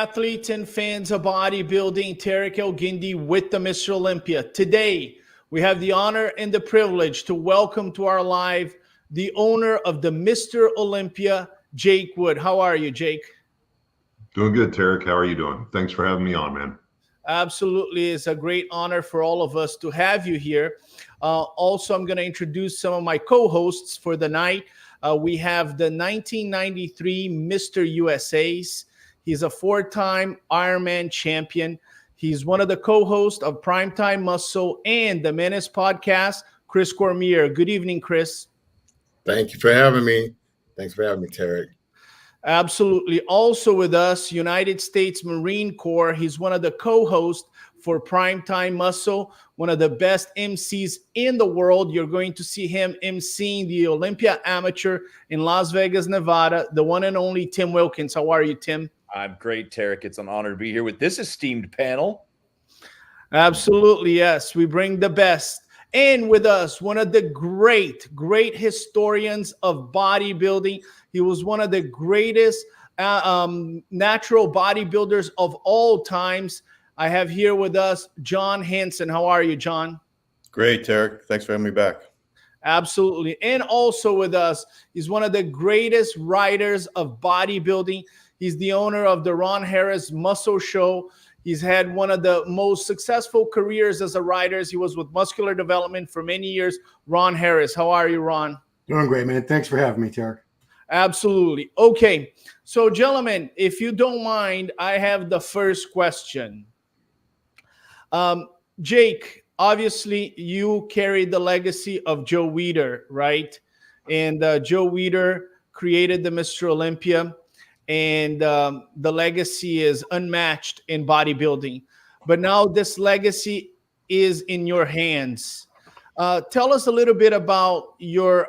athletes and fans of bodybuilding. Tarek El-Guindy with the Mr. Olympia. Today, we have the honor and the privilege to welcome to our live the owner of the Mr. Olympia, Jake Wood. How are you, Jake? Doing good, Tarek. How are you doing? Thanks for having me on, man. Absolutely. It's a great honor for all of us to have you here. Also, I'm going to introduce some of my co-hosts for the night. We have the 1993 Mr. USA's. He's a four-time Ironman champion. He's one of the co-hosts of Primetime Muscle and the Menace podcast, Chris Cormier. Good evening, Chris. Thank you for having me. Thanks for having me, Tarek. Absolutely. Also with us, United States Marine Corps. He's one of the co-hosts for Primetime Muscle, one of the best MCs in the world. You're going to see him MCing the Olympia Amateur in Las Vegas, Nevada, the one and only Tim Wilkins. How are you, Tim? I'm great, Tarek. It's an honor to be here with this esteemed panel. Absolutely, yes. We bring the best. And with us, one of the great historians of bodybuilding. He was one of the greatest natural bodybuilders of all times. I have here with us John Hansen. How are you, John? Great, Tarek. Thanks for having me back. Absolutely. And also with us, he's one of the greatest writers of bodybuilding. He's the owner of the Ron Harris Muscle Show. He's had one of the most successful careers as a writer. He was with Muscular Development for many years. Ron Harris. How are you, Ron? Doing great, man. Thanks for having me, Tarek. Absolutely. Okay. So, gentlemen, if you don't mind, I have the first question. Jake, obviously, you carried the legacy of Joe Weider, right? And Joe Weider created the Mr. Olympia. And the legacy is unmatched in bodybuilding. But now this legacy is in your hands. Tell us a little bit about your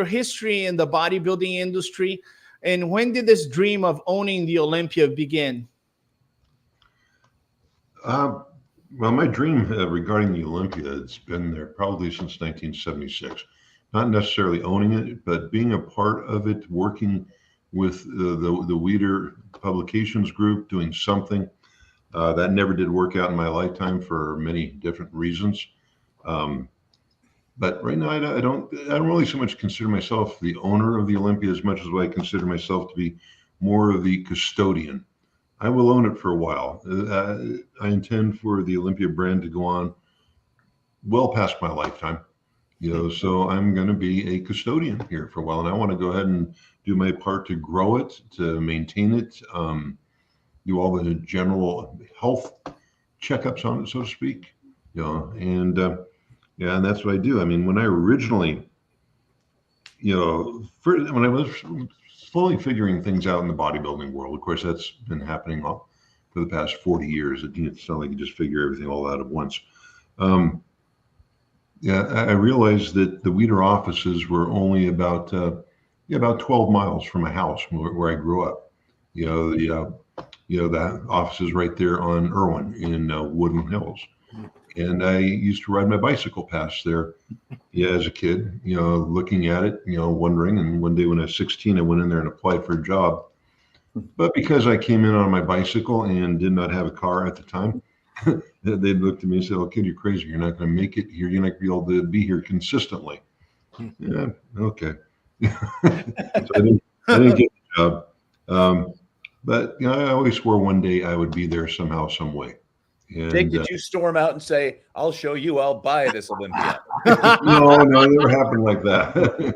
history in the bodybuilding industry, and when did this dream of owning the Olympia begin? Well, my dream regarding the Olympia, it's been there probably since 1976. Not necessarily owning it, but being a part of it, working with the Weider Publications Group, doing something that never did work out in my lifetime for many different reasons. But right now, I don't really so much consider myself the owner of the Olympia as much as I consider myself to be more of the custodian. I will own it for a while. I intend for the Olympia brand to go on well past my lifetime. So I'm going to be a custodian here for a while, and I want to go ahead and do my part to grow it, to maintain it, do all the general health checkups on it, so to speak. And and that's what I do. I mean, when I originally, when I was slowly figuring things out in the bodybuilding world, of course, that's been happening for the past 40 years. It's not like you just figure everything all out at once. I realized that the Weider offices were only about 12 miles from my house where I grew up. The office is right there on Irwin in Woodland Hills. And I used to ride my bicycle past there as a kid, looking at it, wondering. And one day when I was 16, I went in there and applied for a job. But because I came in on my bicycle and did not have a car at the time, they looked at me and said, "Oh, kid, you're crazy. You're not going to make it here. You're not going to be able to be here consistently." Yeah, okay. So I didn't get the job. But I always swore one day I would be there somehow, some way. And, Jake, did you storm out and say, "I'll show you, I'll buy this Olympia"? No, it never happened like that.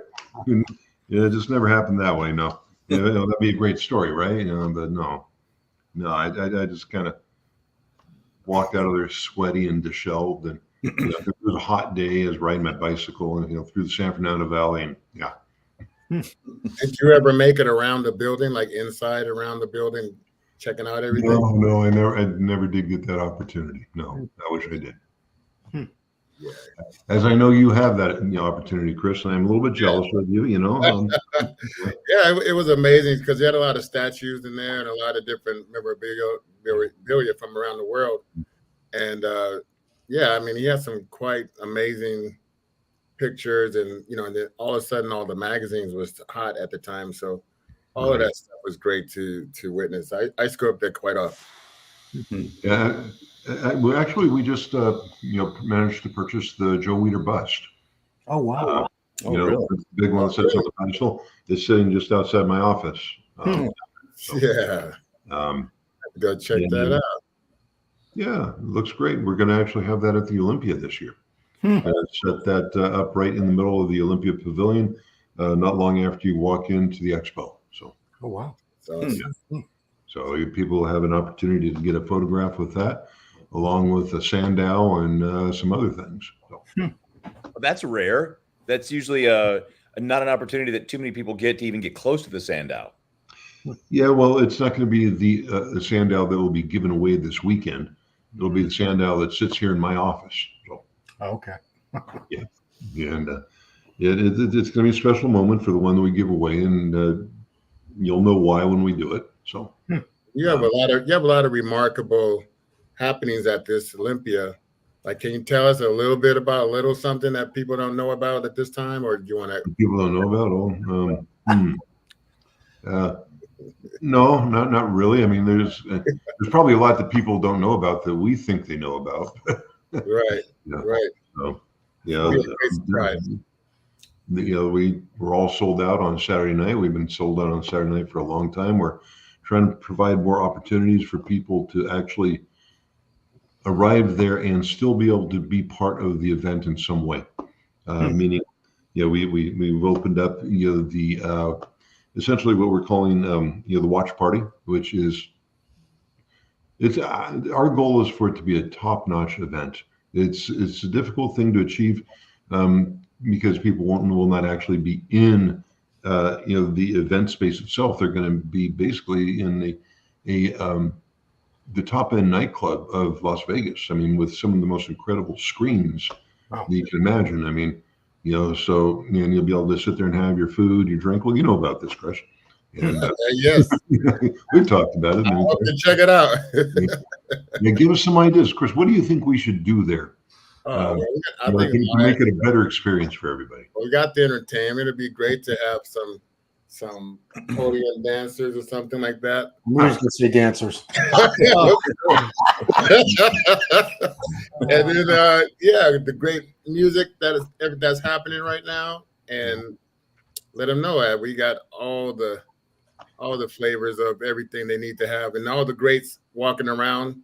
It just never happened that way. No, that'd be a great story, right? But no, I just kind of walked out of there sweaty and disheveled, and it was a hot day. I was riding my bicycle, and through the San Fernando Valley, and yeah. Did you ever make it around the building, like inside around the building, checking out everything? No, I never did get that opportunity. No, I wish I did. Yeah. As I know you have that opportunity, Chris, and I'm a little bit jealous of you. Yeah, it was amazing because you had a lot of statues in there and a lot of different memorabilia from around the world. And I mean, he had some quite amazing pictures, and and then all of a sudden all the magazines was hot at the time. So All of that stuff was great to witness. I screw up there quite often. Yeah, well, actually, we just managed to purchase the Joe Weider bust. Oh, wow. Really? The big one that sits on the pedestal is sitting just outside my office. Yeah. Go check that out. Yeah, it looks great. We're going to actually have that at the Olympia this year. Set that up right in the middle of the Olympia Pavilion, not long after you walk into the Expo. So, Oh, wow. So so people have an opportunity to get a photograph with that, along with a sandow and some other things. So. Well, that's rare. That's usually not an opportunity that too many people get to even get close to the sandow. Yeah, well, it's not going to be the sandow that will be given away this weekend. It'll be the sandow that sits here in my office. So. Oh, okay. Yeah, and it's going to be a special moment for the one that we give away, and you'll know why when we do it. So you have a lot of remarkable happenings at this Olympia. Like, can you tell us a little bit about something that people don't know about at this time, or do you want to? People don't know about. No, not really. I mean, there's probably a lot that people don't know about that we think they know about. Right. Yeah. Right. So, we were all sold out on Saturday night. We've been sold out on Saturday night for a long time. We're trying to provide more opportunities for people to actually arrive there and still be able to be part of the event in some way. Meaning, we've opened up the essentially what we're calling the watch party, which is our goal is for it to be a top-notch event. It's a difficult thing to achieve because people will not actually be in the event space itself. They're going to be basically in the top-end nightclub of Las Vegas. I mean, with some of the most incredible screens that you can imagine. I mean, so you'll be able to sit there and have your food, your drink. Well, you know about this, Chris. And, yes, we've talked about it. I hope to check it out. Give us some ideas, Chris. What do you think we should do there? I think to make it a better experience for everybody. We got the entertainment. It'd be great to have some podium dancers or something like that. Let's say dancers. And then the great music that's happening right now, and let them know we got all the flavors of everything they need to have, and all the greats walking around.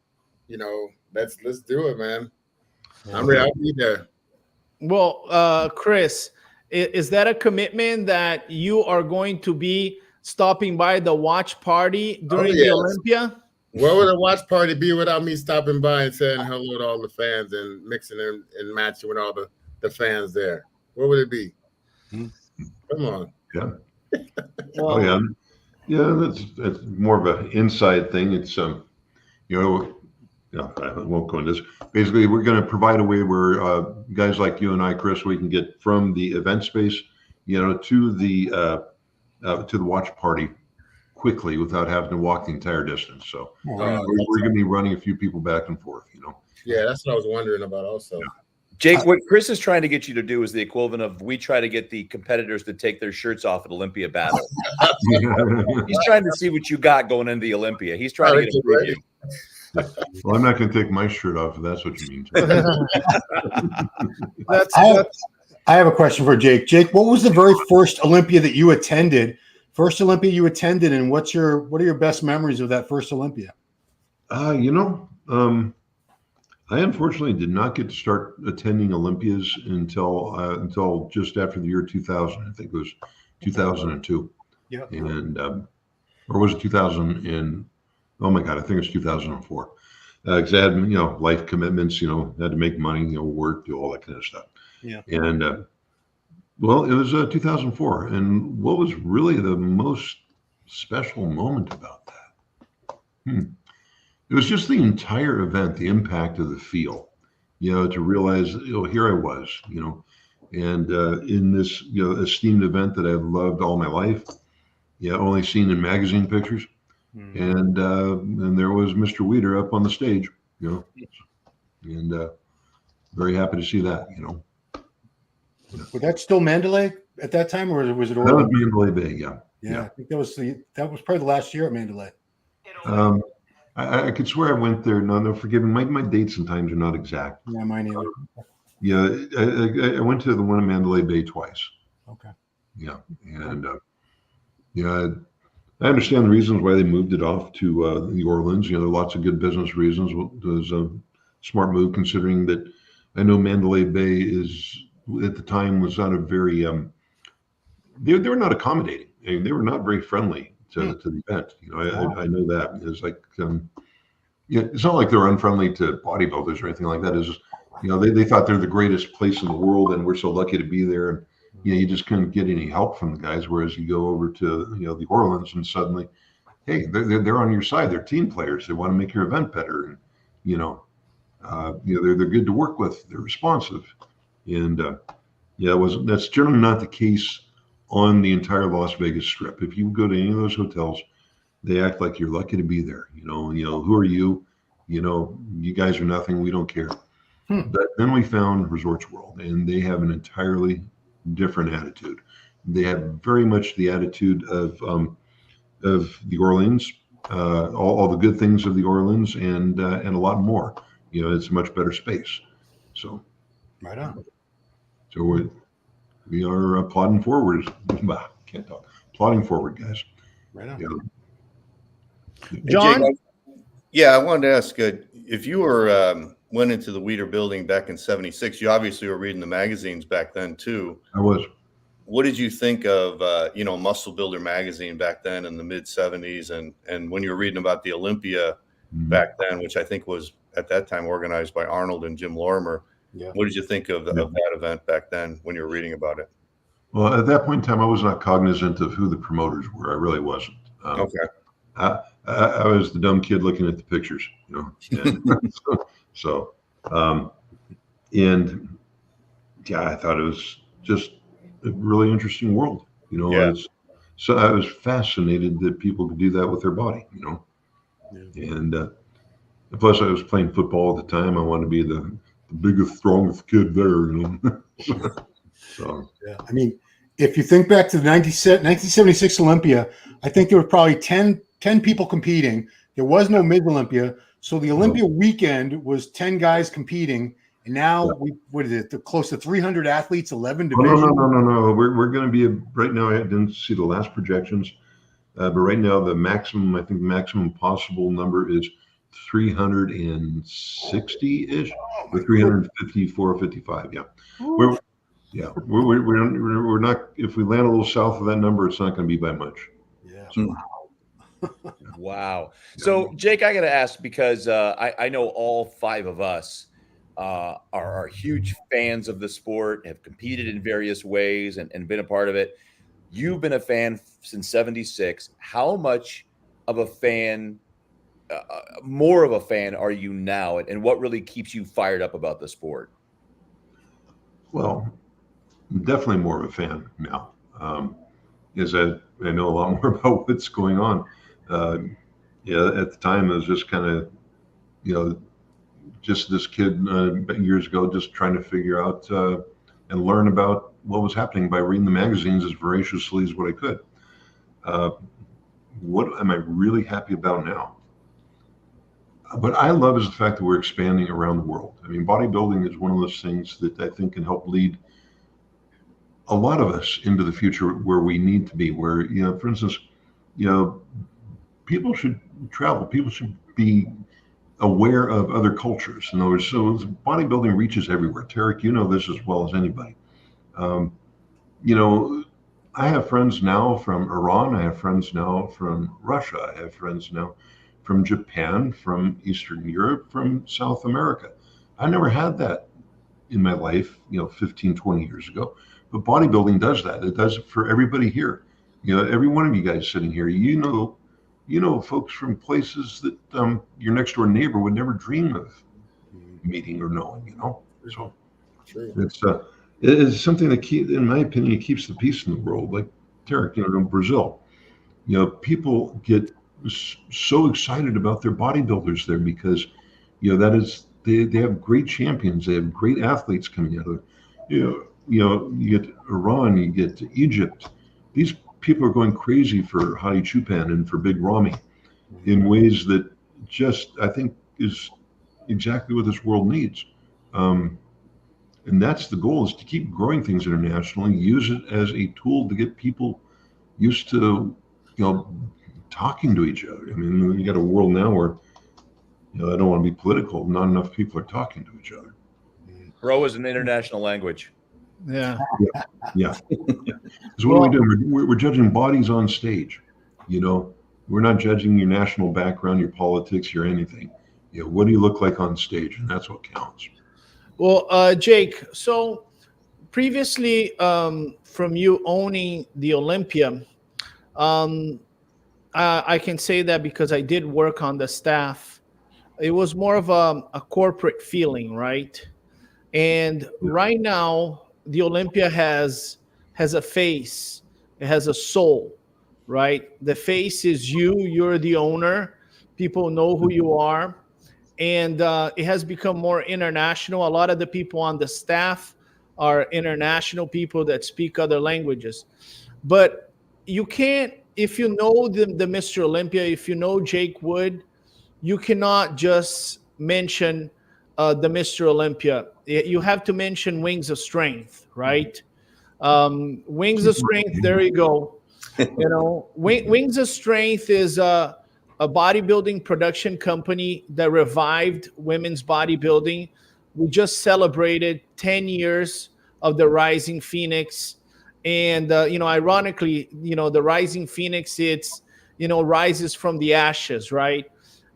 Let's do it, man. I'm ready. I'll be there. Well, Chris, is that a commitment that you are going to be stopping by the watch party during the Olympia? What would a watch party be without me stopping by and saying hello to all the fans and mixing and matching with all the fans there? What would it be? Come on. Yeah. Well, that's more of an inside thing. It's I won't go into this. Basically, we're going to provide a way where guys like you and I, Chris, we can get from the event space, to the watch party quickly without having to walk the entire distance. So we're going to be running a few people back and forth. Yeah, that's what I was wondering about also. Yeah. Jake, what Chris is trying to get you to do is the equivalent of we try to get the competitors to take their shirts off at Olympia Battle. He's trying to see what you got going into the Olympia. He's trying to get a preview. Well, I'm not going to take my shirt off if that's what you mean. I have a question for Jake. Jake, what was the very first Olympia that you attended? And what are your best memories of that first Olympia? I unfortunately did not get to start attending Olympias until just after the year 2000. I think it was 2002. Yeah. And or was it 2000? Oh my God, I think it was 2004. Because I had life commitments. Had to make money. Work, do all that kind of stuff. Yeah. And it was 2004. And what was really the most special moment about that? It was just the entire event, the impact of the feel, to realize, here I was, and in this, esteemed event that I've loved all my life, only seen in magazine pictures. And there was Mr. Weider up on the stage, and very happy to see that, Was that still Mandalay at that time, or was it? That was Mandalay Bay, yeah. Yeah, I think that was probably the last year at Mandalay. I could swear I went there. No, forgive me. My dates and times are not exact. Yeah, mine either. Yeah, I went to the one in Mandalay Bay twice. Okay. Yeah, and yeah, I understand the reasons why they moved it off to New Orleans. There are lots of good business reasons. It was a smart move considering that I know Mandalay Bay is at the time was not a very they were not accommodating. I mean, they were not very friendly to the event. I know that. It's like yeah, it's not like they're unfriendly to bodybuilders or anything like that. It's just, they thought they're the greatest place in the world and we're so lucky to be there. And you just couldn't get any help from the guys. Whereas you go over to the Orleans and suddenly, hey, they're on your side. They're team players. They want to make your event better. And they're good to work with. They're responsive. And that's generally not the case on the entire Las Vegas Strip. If you go to any of those hotels, they act like you're lucky to be there. Who are you? You guys are nothing. We don't care. But then we found Resorts World, and they have an entirely different attitude. They have very much the attitude of the Orleans, all the good things of the Orleans, and a lot more. It's a much better space. So, right on. So we are plodding forward. Can't talk. Plodding forward, guys. Right on. John? Jake, I wanted to ask if you went into the Weer building back in '76. You obviously were reading the magazines back then too. I was. What did you think of Muscle Builder magazine back then in the mid '70s, and when you were reading about the Olympia back then, which I think was at that time organized by Arnold and Jim Lorimer? Yeah. What did you think of that event back then when you were reading about it? Well, at that point in time, I was not cognizant of who the promoters were. I really wasn't. Okay. I was the dumb kid looking at the pictures, And I thought it was just a really interesting world. So I was fascinated that people could do that with their body. And plus I was playing football at the time. I wanted to be the biggest, strongest kid there. So yeah, I mean, if you think back to the 1976 Olympia, I think there were probably 10 people competing. There was no Mid Olympia. So the Olympia weekend was 10 guys competing. And now what is it? Close to 300 athletes, 11 divisions. No. We're going to be right now. I didn't see the last projections, but right now the maximum possible number is 360-ish, or 354 or 55. Yeah. We're not. If we land a little south of that number, it's not going to be by much. Yeah. Wow. So, Jake, I got to ask because I know all five of us are huge fans of the sport, have competed in various ways and been a part of it. You've been a fan since '76. How much of a fan, more of a fan are you now? And what really keeps you fired up about the sport? Well, I'm definitely more of a fan now. As I know a lot more about what's going on. At the time, it was just kind of, just this kid years ago, just trying to figure out and learn about what was happening by reading the magazines as voraciously as what I could. What am I really happy about now? What I love is the fact that we're expanding around the world. I mean, bodybuilding is one of those things that I think can help lead a lot of us into the future where we need to be, where, for instance, people should travel. People should be aware of other cultures. In other words, so bodybuilding reaches everywhere. Tarek, you know this as well as anybody. I have friends now from Iran. I have friends now from Russia. I have friends now from Japan, from Eastern Europe, from South America. I never had that in my life, 15, 20 years ago. But bodybuilding does that. It does it for everybody here. Every one of you guys sitting here, folks from places that your next door neighbor would never dream of meeting or knowing, So it's something that in my opinion, keeps the peace in the world. Like Tarek, in Brazil, people get so excited about their bodybuilders there because, that is, they have great champions. They have great athletes coming out of it. You get Iran, you get Egypt. These people are going crazy for Hadi Chupan and for Big Ramy in ways that just, I think, is exactly what this world needs. And that's the goal, is to keep growing things internationally, use it as a tool to get people used to, talking to each other. I mean, you got a world now where, I don't want to be political, not enough people are talking to each other. Pro is an international language. Yeah. Yeah. Because what are we doing? We're judging bodies on stage. We're not judging your national background, your politics, your anything. What do you look like on stage? And that's what counts. Well, Jake, so previously, from you owning the Olympia, I can say that because I did work on the staff. It was more of a corporate feeling, right? And right now, the Olympia has a face, it has a soul, right? The face is you. You're the owner. People know who you are. And it has become more international. A lot of the people on the staff are international people that speak other languages. But you can't, if you know the Mr. Olympia, if you know Jake Wood, you cannot just mention the Mr. Olympia. You have to mention Wings of Strength, right? Wings of Strength, there you go. Wings of Strength is a bodybuilding production company that revived women's bodybuilding. We just celebrated 10 years of the Rising Phoenix. And, ironically, the Rising Phoenix, it's, rises from the ashes, right?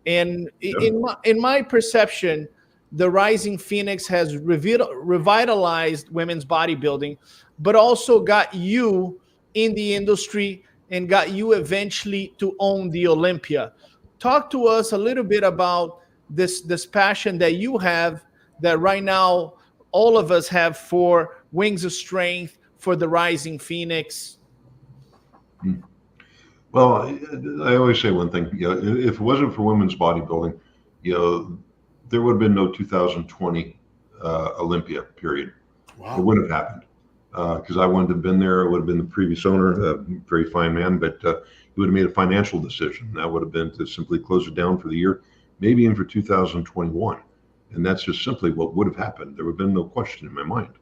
And in my perception, the Rising Phoenix has revitalized women's bodybuilding, but also got you in the industry and got you eventually to own the Olympia. Talk to us a little bit about this passion that you have, that right now all of us have, for Wings of Strength, for the Rising Phoenix. Well, I always say one thing. If it wasn't for women's bodybuilding, there would have been no 2020 Olympia, period. Wow. It wouldn't have happened. Because I wouldn't have been there. It would have been the previous owner, a very fine man, but he would have made a financial decision. That would have been to simply close it down for the year, maybe in for 2021. And that's just simply what would have happened. There would have been no question in my mind.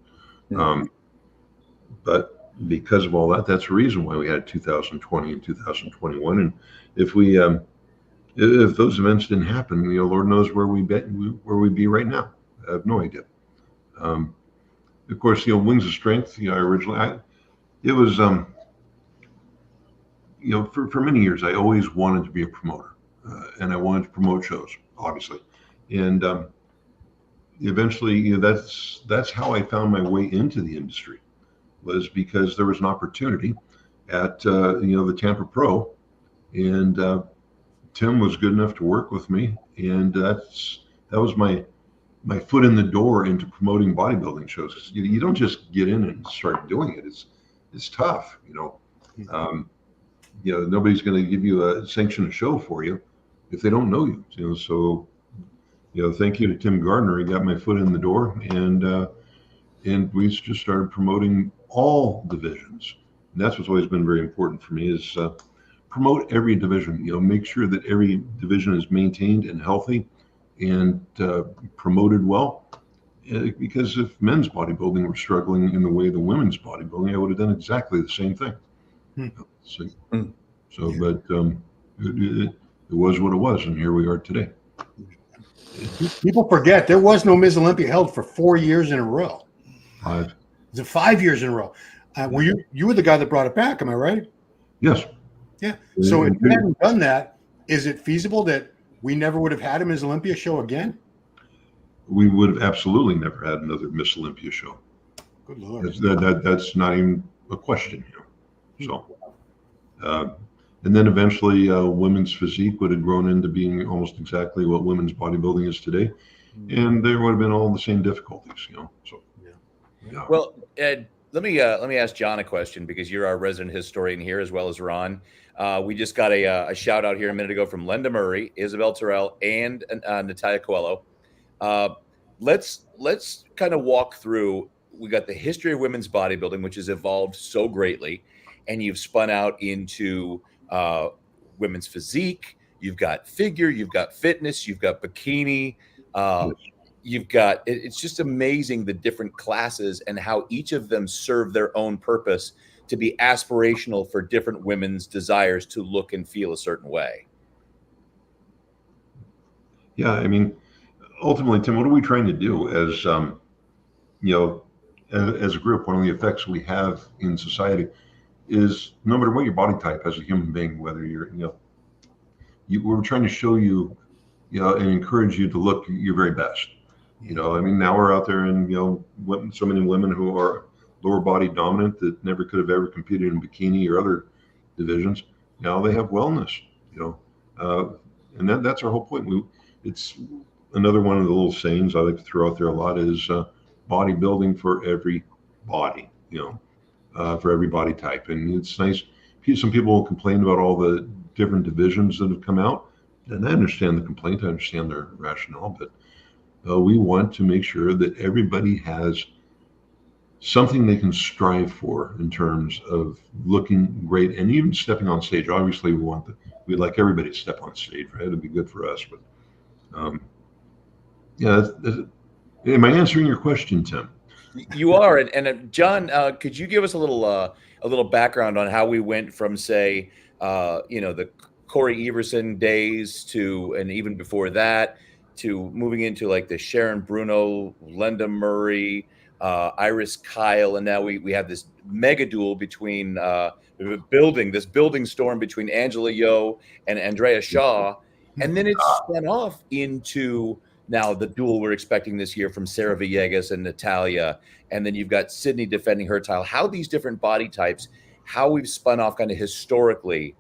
But because of all that, that's the reason why we had 2020 and 2021. And if those events didn't happen, Lord knows where we'd be right now. I have no idea. Of course, Wings of Strength, originally, it was, for many years, I always wanted to be a promoter, and I wanted to promote shows, obviously. And eventually, that's how I found my way into the industry, was because there was an opportunity at, the Tampa Pro, and Tim was good enough to work with me, and that was my foot in the door into promoting bodybuilding shows. You don't just get in and start doing it. It's tough, nobody's going to give you sanction a show for you if they don't know you. So thank you to Tim Gardner. He got my foot in the door, and we just started promoting all divisions. And that's what's always been very important for me, is promote every division. Make sure that every division is maintained and healthy and promoted well, because if men's bodybuilding were struggling in the way the women's bodybuilding, I would have done exactly the same thing. But it was what it was, and here we are today. People forget there was no Ms. Olympia held for 4 years in a row. 5. Is it 5 years in a row? Were you were the guy that brought it back? Am I right? Yes. Yeah. So if you hadn't done that, is it feasible that we never would have had a Ms. Olympia show again? We would have absolutely never had another Miss Olympia show. Good Lord. That's not even a question here. So, and then eventually women's physique would have grown into being almost exactly what women's bodybuilding is today. And there would have been all the same difficulties, So, yeah. Well, Ed, let me ask John a question, because you're our resident historian here, as well as Ron. We just got a shout out here a minute ago from Linda Murray, Isabel Terrell, and Natalia Coelho. Let's kind of walk through. We got the history of women's bodybuilding, which has evolved so greatly, and you've spun out into women's physique. You've got figure, you've got fitness, you've got bikini. You've got, it's just amazing the different classes and how each of them serve their own purpose to be aspirational for different women's desires to look and feel a certain way. Yeah, I mean, ultimately, Tim, what are we trying to do as as a group? One of the effects we have in society is no matter what your body type as a human being, whether you're we're trying to show you, and encourage you to look your very best. I mean, now we're out there and so many women who are lower body dominant that never could have ever competed in bikini or other divisions. Now they have wellness. And that's our whole point. It's another one of the little sayings I like to throw out there a lot is bodybuilding for every body, for every body type. And it's nice. Some people complain about all the different divisions that have come out. And I understand the complaint. I understand their rationale. But we want to make sure that everybody has something they can strive for in terms of looking great and even stepping on stage. Obviously, we'd like everybody to step on stage, right? It'd be good for us. But am I answering your question, Tim? You are, and John, could you give us a little background on how we went from, say, the Corey Everson days to, and even before that, to moving into like the Sharon Bruno, Linda Murray, Iris Kyle, and now we have this mega duel between this building storm between Angela Yo and Andrea Shaw, and then it's spun off into now the duel we're expecting this year from Sarah Villegas and Natalia, and then you've got Sydney defending her title. How these different body types, how we've spun off kind of historically,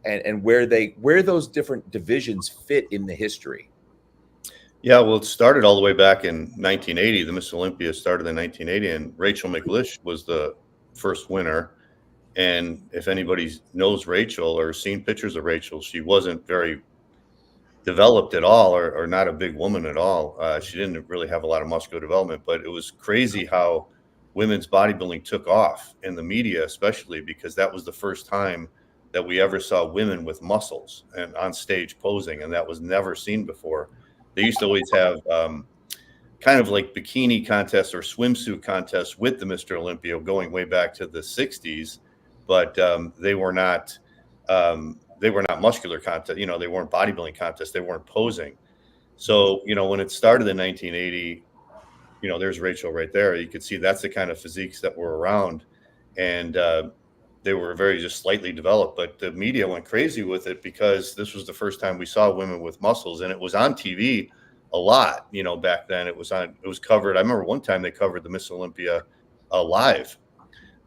and where those different divisions fit in the history. Yeah, well, it started all the way back in 1980. The Miss Olympia started in 1980, and Rachel McLish was the first winner. And if anybody knows Rachel or seen pictures of Rachel, she wasn't very developed at all, or not a big woman at all. She didn't really have a lot of muscular development, but it was crazy how women's bodybuilding took off in the media, especially because that was the first time that we ever saw women with muscles and on stage posing, and that was never seen before. They used to always have kind of like bikini contests or swimsuit contests with the Mr. Olympia going way back to the 60s, but they were not muscular contests. They weren't bodybuilding contests. They weren't posing. So, when it started in 1980, there's Rachel right there. You could see that's the kind of physiques that were around, and they were very just slightly developed, but the media went crazy with it because this was the first time we saw women with muscles, and it was on TV a lot. Back then it was covered. I remember one time they covered the Miss Olympia live.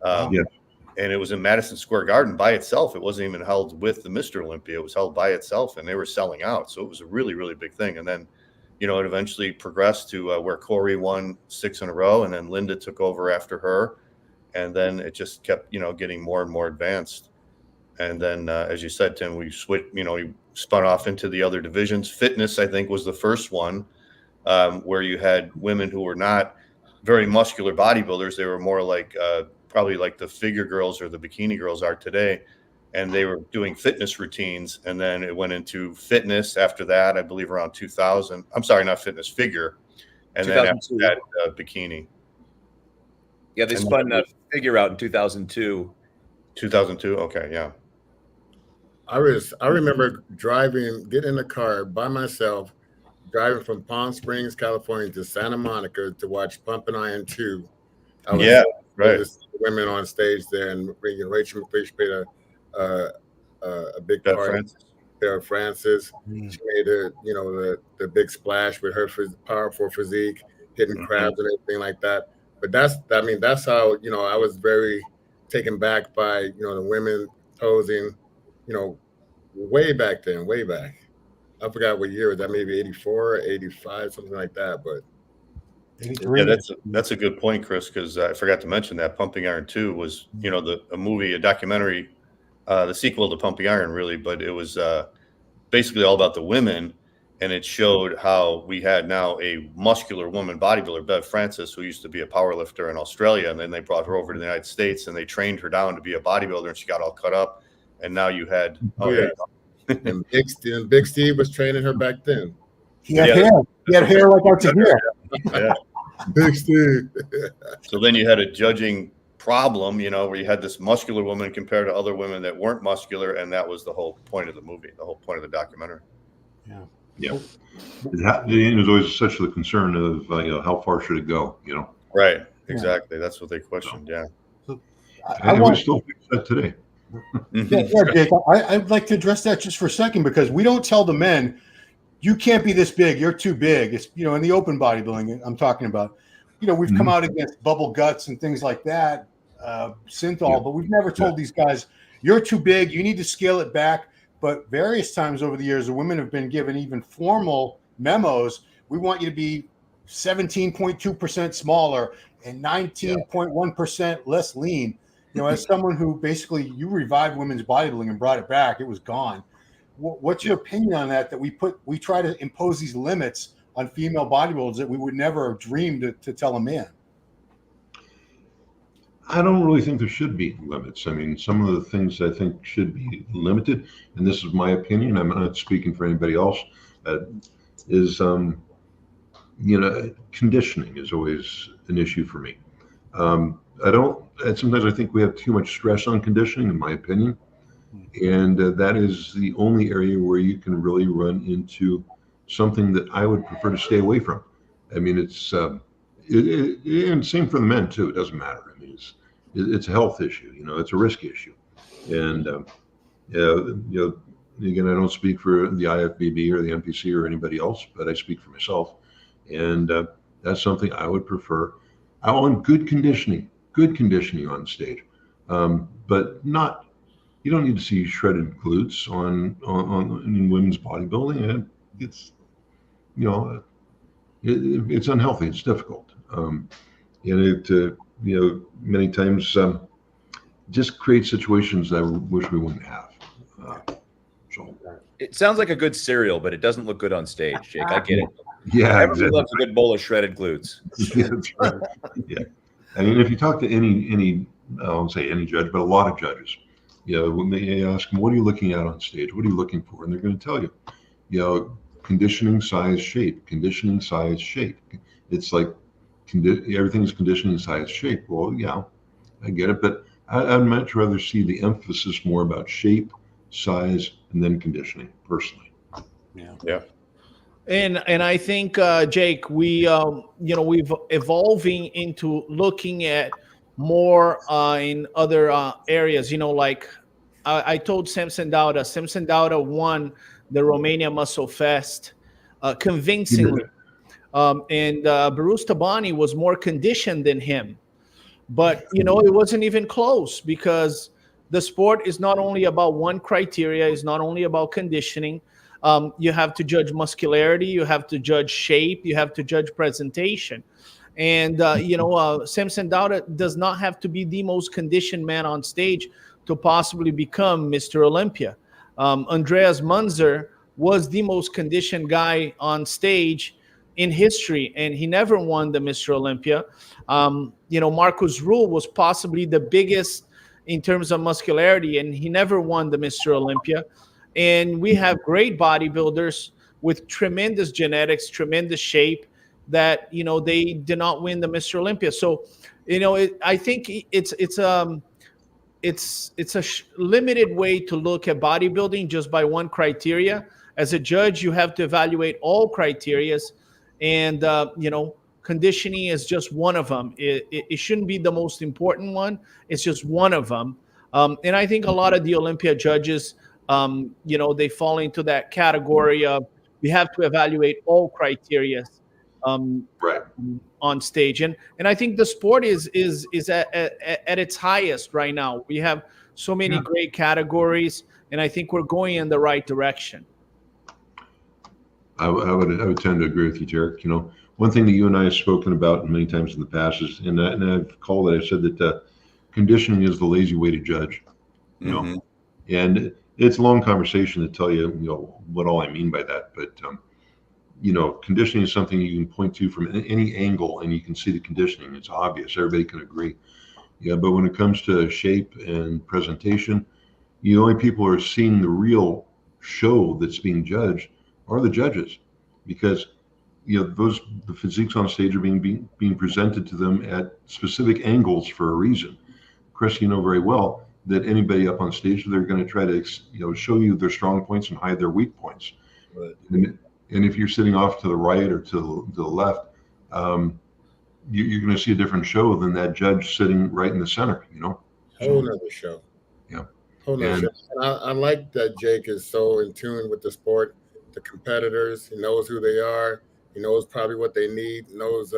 And it was in Madison Square Garden by itself. It wasn't even held with the Mr. Olympia. It was held by itself, and they were selling out. So it was a really, really big thing. And then, it eventually progressed to where Corey won 6 in a row, and then Linda took over after her. And then it just kept, getting more and more advanced. And then, as you said, Tim, we switched, we spun off into the other divisions. Fitness, I think, was the first one where you had women who were not very muscular bodybuilders. They were more like probably like the figure girls or the bikini girls are today. And they were doing fitness routines. And then it went into fitness after that, I believe around 2000. I'm sorry, not fitness, figure. And then after that, bikini. Yeah, they spun that figure out in 2002. 2002, okay, yeah. I remember getting in the car by myself, driving from Palm Springs, California to Santa Monica to watch Pumping Iron 2. Right. Women on stage there, and Rachel McLeish played a big part. Sarah Francis. She made the big splash with her powerful physique, hitting crabs and everything like that. But that's how, I was very taken back by, the women posing, way back then, way back. I forgot what year was that, maybe 84, 85, something like that. But 83. Yeah, that's a good point, Chris, because I forgot to mention that Pumping Iron 2 was, a documentary, the sequel to Pumping Iron, really, but it was basically all about the women. and it showed how we had now a muscular woman bodybuilder, Bev Francis, who used to be a power lifter in Australia, and then they brought her over to the United States and they trained her down to be a bodybuilder, and she got all cut up. And now you had and Big Steve was training her back then. He had hair. He had hair like out to here. Yeah. Big Steve. So then you had a judging problem, where you had this muscular woman compared to other women that weren't muscular, and that was the whole point of the movie, the whole point of the documentary. Yeah. It was always such a concern of how far should it go, Right. Exactly. That's what they questioned. Yeah. We still fix that today. Jake, I'd like to address that just for a second, because we don't tell the men, you can't be this big, you're too big. It's, in the open bodybuilding I'm talking about, we've come out against bubble guts and things like that, synthol, but we've never told these guys, you're too big, you need to scale it back. But various times over the years, the women have been given even formal memos. We want you to be 17.2% smaller and 19.1% less lean. As someone who basically, you revived women's bodybuilding and brought it back, it was gone. What's your opinion on that? That we try to impose these limits on female bodybuilders that we would never have dreamed to tell a man. I don't really think there should be limits. I mean, some of the things I think should be limited, and this is my opinion, I'm not speaking for anybody else, is, conditioning is always an issue for me. Sometimes I think we have too much stress on conditioning, in my opinion, and that is the only area where you can really run into something that I would prefer to stay away from. I mean, it's, and same for the men too, it doesn't matter. I mean, it's a health issue, it's a risk issue. And, again, I don't speak for the IFBB or the NPC or anybody else, but I speak for myself. And that's something I would prefer. I want good conditioning on stage, but not, you don't need to see shredded glutes in women's bodybuilding. It's, it's unhealthy. It's difficult. And it, many times just create situations that I wish we wouldn't have. So it sounds like a good cereal, but it doesn't look good on stage, Jake. I get it. Yeah, everybody loves a good bowl of shredded glutes. Yeah, that's right. Yeah, I mean, if you talk to any, I won't say any judge, but a lot of judges, when they ask them, what are you looking at on stage? What are you looking for? And they're going to tell you, conditioning, size, shape, conditioning, size, shape. It's like everything's conditioning, size, shape. Well, yeah, I get it, but I'd much rather see the emphasis more about shape, size, and then conditioning, personally. Yeah. And I think, Jake, we've evolving into looking at more in other areas. Like I told Samson Dauda. Samson Dauda won the Romania Muscle Fest convincingly, and Bruce Tabani was more conditioned than him. But it wasn't even close, because the sport is not only about one criteria. It's not only about conditioning. You have to judge muscularity, you have to judge shape, you have to judge presentation. And, Samson Dauda does not have to be the most conditioned man on stage to possibly become Mr. Olympia. Andreas Munzer was the most conditioned guy on stage in history, and he never won the Mr. Olympia. Marcus Rule was possibly the biggest in terms of muscularity, and he never won the Mr. Olympia. And we have great bodybuilders with tremendous genetics, tremendous shape that, they did not win the Mr. Olympia. So, I think it's a limited way to look at bodybuilding just by one criteria. As a judge, you have to evaluate all criterias, and, conditioning is just one of them. It shouldn't be the most important one. It's just one of them. And I think a lot of the Olympia judges, they fall into that category of, we have to evaluate all criteria right on stage. And I think the sport is at its highest right now. We have so many great categories, and I think we're going in the right direction. I would tend to agree with you, Derek. One thing that you and I have spoken about many times in the past is, and I've called it, I said that conditioning is the lazy way to judge. And it's a long conversation to tell you, what all I mean by that. But conditioning is something you can point to from any angle, and you can see the conditioning. It's obvious. Everybody can agree. Yeah, but when it comes to shape and presentation, the only people who are seeing the real show that's being judged are the judges, because the physiques on stage are being presented to them at specific angles for a reason. Chris, you know very well that anybody up on stage, they're going to try to show you their strong points and hide their weak points. Right. And if you're sitting off to the right or to the left, you're going to see a different show than that judge sitting right in the center. Whole nother show. Yeah. Whole nother show. And I like that Jake is so in tune with the sport, the competitors. He knows who they are. He knows probably what they need. Knows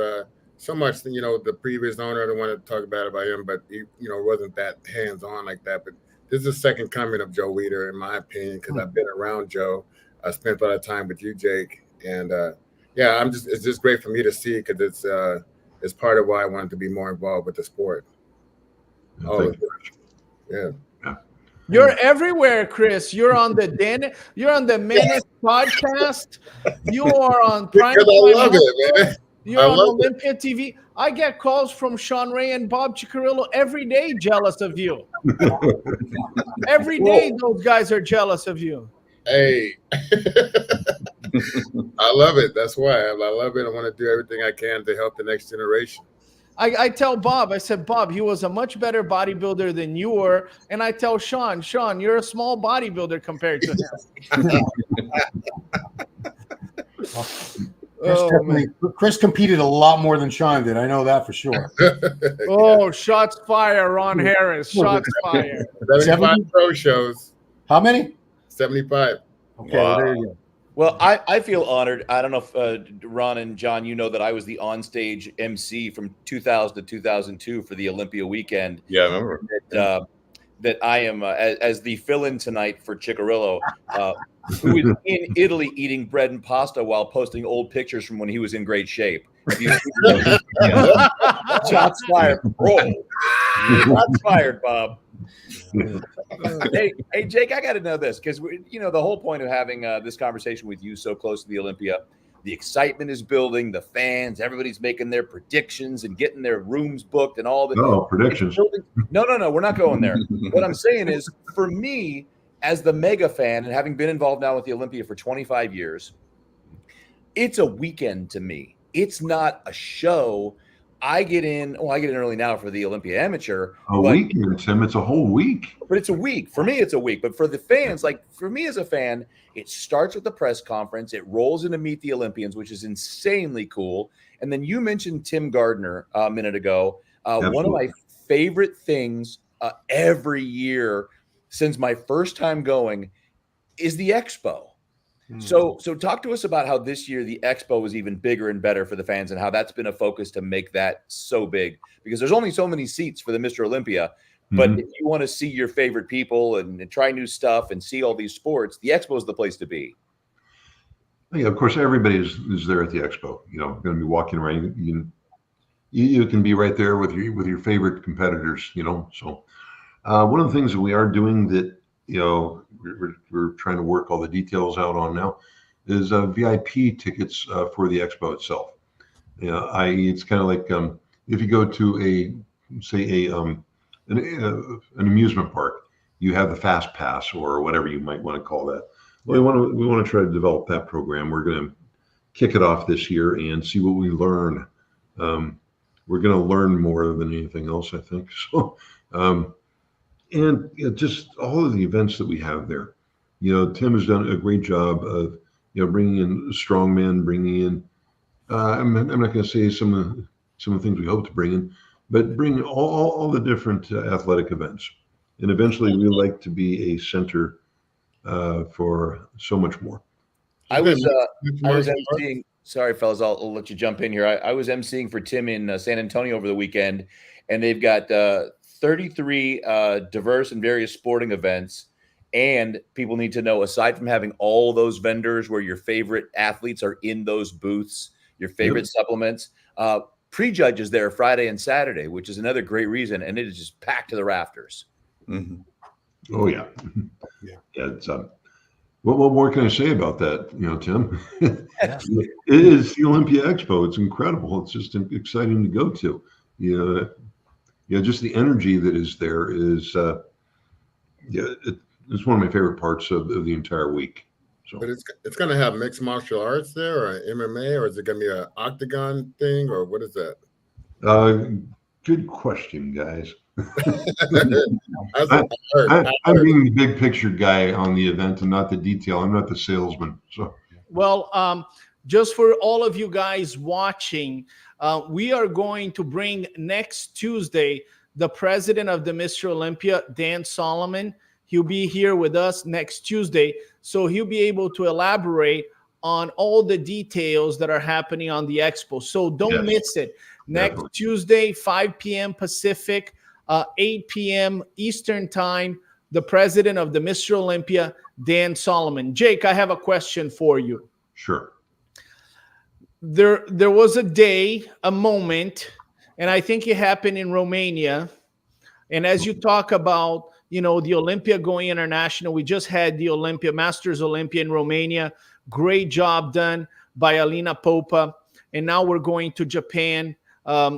so much. The previous owner, I don't want to talk bad about him, but he wasn't that hands on like that. But this is the second coming of Joe Weider, in my opinion, because I've been around Joe. I spent a lot of time with you, Jake, and it's just great for me to see, because it's part of why I wanted to be more involved with the sport. Yeah. You're everywhere, Chris. You're on the Menace podcast. You are on Prime. Because I love it, man. You're on Olympia TV. I get calls from Sean Ray and Bob Ciccarello every day, jealous of you. Every day, those guys are jealous of you. Hey, I love it. That's why I love it. I want to do everything I can to help the next generation. I tell Bob, I said, Bob, he was a much better bodybuilder than you were. And I tell Sean, you're a small bodybuilder compared to him. Chris competed a lot more than Sean did. I know that for sure. Shots fired, Ron Harris. Shots fired. 75 pro shows. How many? 75. Okay, wow. There you go. Well, I feel honored. I don't know if Ron and John, that I was the onstage MC from 2000 to 2002 for the Olympia weekend. Yeah, I remember. That I am, as the fill-in tonight for Ciccarello, who is in Italy eating bread and pasta while posting old pictures from when he was in great shape. Shots fired, bro. Shots fired, Bob. Hey, Jake, I got to know this, because the whole point of having this conversation with you so close to the Olympia, the excitement is building, the fans, everybody's making their predictions and getting their rooms booked and all the predictions. No, we're not going there. What I'm saying is, for me, as the mega fan and having been involved now with the Olympia for 25 years, it's a weekend to me. It's not a show. I get in early now for the Olympia Amateur. Weekend, Tim. It's a whole week. But it's a week. For me, it's a week. But for the fans, for me as a fan, it starts with the press conference. It rolls into Meet the Olympians, which is insanely cool. And then you mentioned Tim Gardner a minute ago. One of my favorite things every year since my first time going is the Expo. So talk to us about how this year the Expo was even bigger and better for the fans, and how that's been a focus to make that so big, because there's only so many seats for the Mr. Olympia. But if you want to see your favorite people and try new stuff and see all these sports, the Expo is the place to be. Yeah, of course, everybody is there at the Expo. Going to be walking around. You can be right there with your favorite competitors. So one of the things that we are doing that we're trying to work all the details out on now is VIP tickets for the Expo itself. It's kind of like if you go to an amusement park, you have the fast pass or whatever you might want to call that. Well, we want to try to develop that program. We're going to kick it off this year and see what we learn. We're going to learn more than anything else, I think. So. And just all of the events that we have there, Tim has done a great job of, bringing in strongmen, bringing in. I'm not going to say some of the things we hope to bring in, but bring all the different athletic events. And eventually, we like to be a center for so much more. I was emceeing. Sorry, fellas, I'll let you jump in here. I was emceeing for Tim in San Antonio over the weekend, and they've got 33 diverse and various sporting events. And people need to know, aside from having all those vendors where your favorite athletes are in those booths, your favorite supplements, prejudges there Friday and Saturday, which is another great reason. And it is just packed to the rafters. Mm-hmm. Oh, yeah. Yeah. It's What more can I say about that? Tim, Yeah. it is the Olympia Expo. It's incredible. It's just exciting to go to. Just the energy that is there is, it's one of my favorite parts of the entire week. So, But it's going to have mixed martial arts there, or MMA, or is it going to be an octagon thing, or what is that? Good question, guys. That's what I'm being the big picture guy on the event and not the detail. I'm not the salesman. So, Well, just for all of you guys watching, we are going to bring next Tuesday the president of the Mr. Olympia, Dan Solomon. He'll be here with us next Tuesday, so he'll be able to elaborate on all the details that are happening on the Expo. So don't miss it. Next Definitely. Tuesday, 5 p.m. Pacific, 8 p.m. Eastern Time, the president of the Mr. Olympia, Dan Solomon. Jake, I have a question for you. Sure. There was a day, a moment, and I think it happened in Romania. And as you talk about, the Olympia going international, we just had the Olympia, Masters Olympia in Romania. Great job done by Alina Popa. And now we're going to Japan.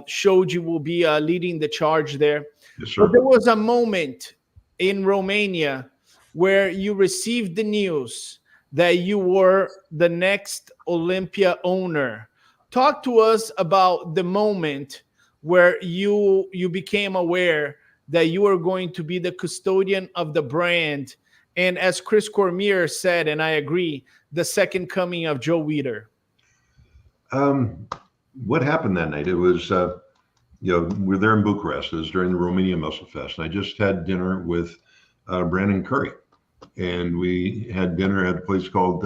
Shoji will be leading the charge there. Yes, sir. But there was a moment in Romania where you received the news that you were the next Olympia owner. Talk to us about the moment where you became aware that you are going to be the custodian of the brand. And as Chris Cormier said, and I agree, the second coming of Joe Weider. What happened that night? It was, we're there in Bucharest. It was during the Romania Muscle Fest. And I just had dinner with Brandon Curry. And we had dinner at a place called,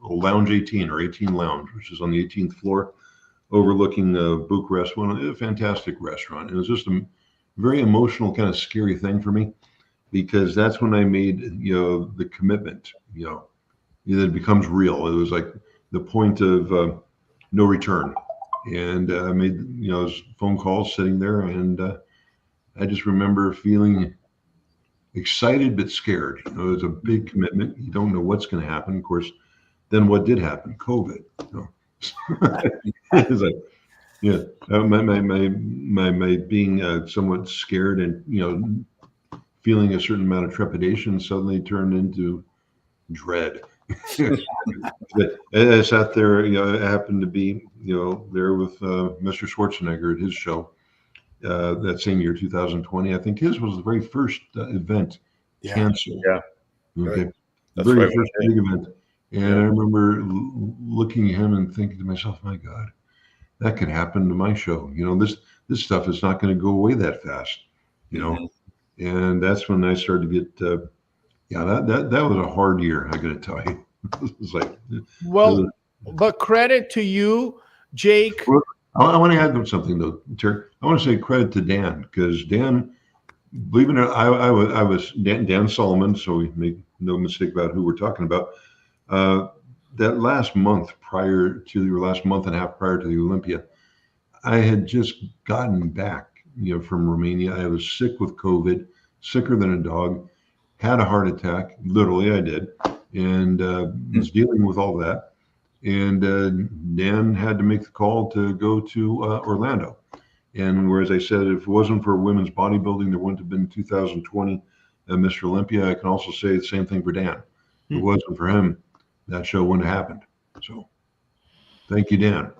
Lounge 18 or 18 Lounge, which is on the 18th floor overlooking Bucharest. A fantastic restaurant. It was just a very emotional, kind of scary thing for me, because that's when I made, the commitment, that it becomes real. It was like the point of no return. And I made, phone calls sitting there, and I just remember feeling excited but scared. It was a big commitment. You don't know what's going to happen. Of course, then what did happen? COVID. It's like, my being somewhat scared and feeling a certain amount of trepidation suddenly turned into dread. I sat there, I happened to be, there with Mr. Schwarzenegger at his show that same year, 2020. I think his was the very first event canceled. Yeah. Okay. Right. The very first big event. And I remember looking at him and thinking to myself, my God, that could happen to my show. This stuff is not going to go away that fast, And that's when I started to get, that was a hard year, I got to tell you. It was like, but credit to you, Jake. Well, I want to add something though, Terry. I want to say credit to Dan, because Dan, believe it or not, I was Dan Solomon, so we make no mistake about who we're talking about. That last month last month and a half prior to the Olympia, I had just gotten back, from Romania. I was sick with COVID, sicker than a dog, had a heart attack. Literally, I did, and was dealing with all that. And Dan had to make the call to go to Orlando. And whereas I said, if it wasn't for women's bodybuilding, there wouldn't have been 2020 Mr. Olympia. I can also say the same thing for Dan. If it wasn't for him, that show wouldn't have happened. So thank you, Dan.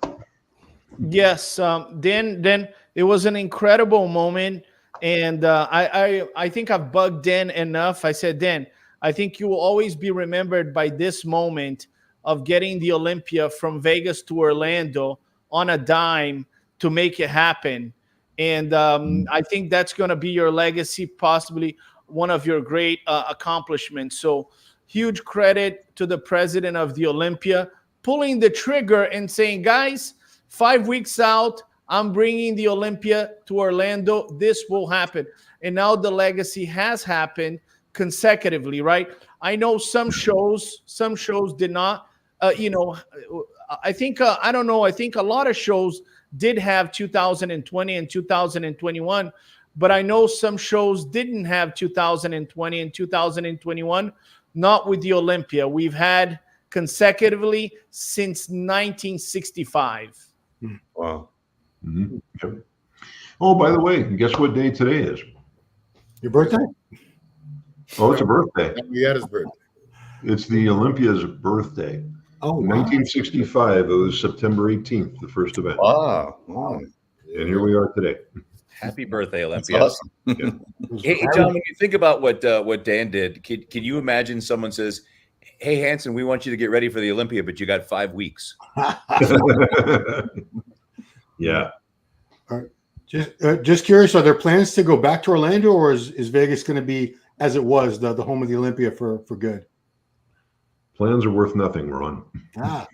Yes, Dan, it was an incredible moment. And I think I've bugged Dan enough. I said, Dan, I think you will always be remembered by this moment of getting the Olympia from Vegas to Orlando on a dime to make it happen. And I think that's going to be your legacy, possibly one of your great accomplishments. So huge credit to the president of the Olympia, pulling the trigger and saying, guys, 5 weeks out, I'm bringing the Olympia to Orlando. This will happen. And now the legacy has happened consecutively, right? I know some shows did not, I think, I don't know. I think a lot of shows did have 2020 and 2021, but I know some shows didn't have 2020 and 2021. not with the Olympia. We've had consecutively since 1965. Wow. Mhm. Yep. Oh, by the way, guess what day today is? Your birthday? Oh, it's a birthday. He had his birthday. It's the Olympia's birthday. Oh, In wow. 1965, it was September 18th, the first event. Wow. And here we are today. Happy birthday, That's Olympia. awesome. Hey, John, when you think about what Dan did, can you imagine someone says, "Hey, Hanson, we want you to get ready for the Olympia, but you got 5 weeks." Yeah. Just curious, are there plans to go back to Orlando, or is Vegas going to be as it was, the home of the Olympia for good? Plans are worth nothing, Ron. Ah,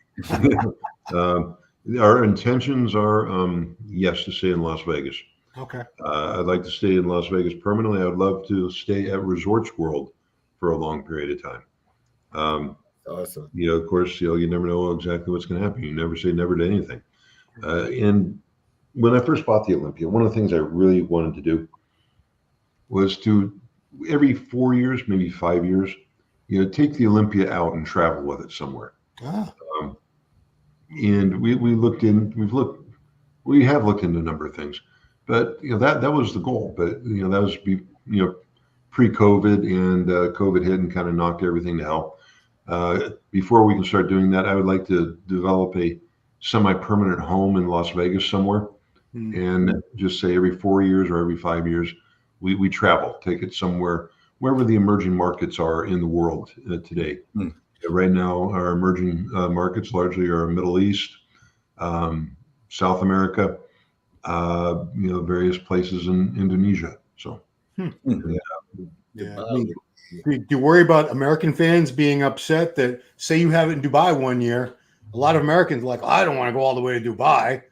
Our intentions are, yes, to stay in Las Vegas. okay. I'd like to stay in Las Vegas permanently. I'd love to stay at Resorts World for a long period of time. Awesome. Of course, you never know exactly what's going to happen. You never say never to anything. And when I first bought the Olympia, one of the things I really wanted to do was to, every 4 years, maybe 5 years, take the Olympia out and travel with it somewhere. Ah, And we have looked into a number of things, but that was the goal. But that was pre-COVID, and COVID hit and kind of knocked everything to hell. Before we can start doing that, I would like to develop a semi-permanent home in Las Vegas somewhere, and just say every 4 years or every 5 years, we travel, take it somewhere, wherever the emerging markets are in the world today. Right now, our emerging markets largely are Middle East, South America, various places in Indonesia. So, yeah. I mean, do you worry about American fans being upset that, say you have it in Dubai one year? A lot of Americans are like, I don't want to go all the way to Dubai.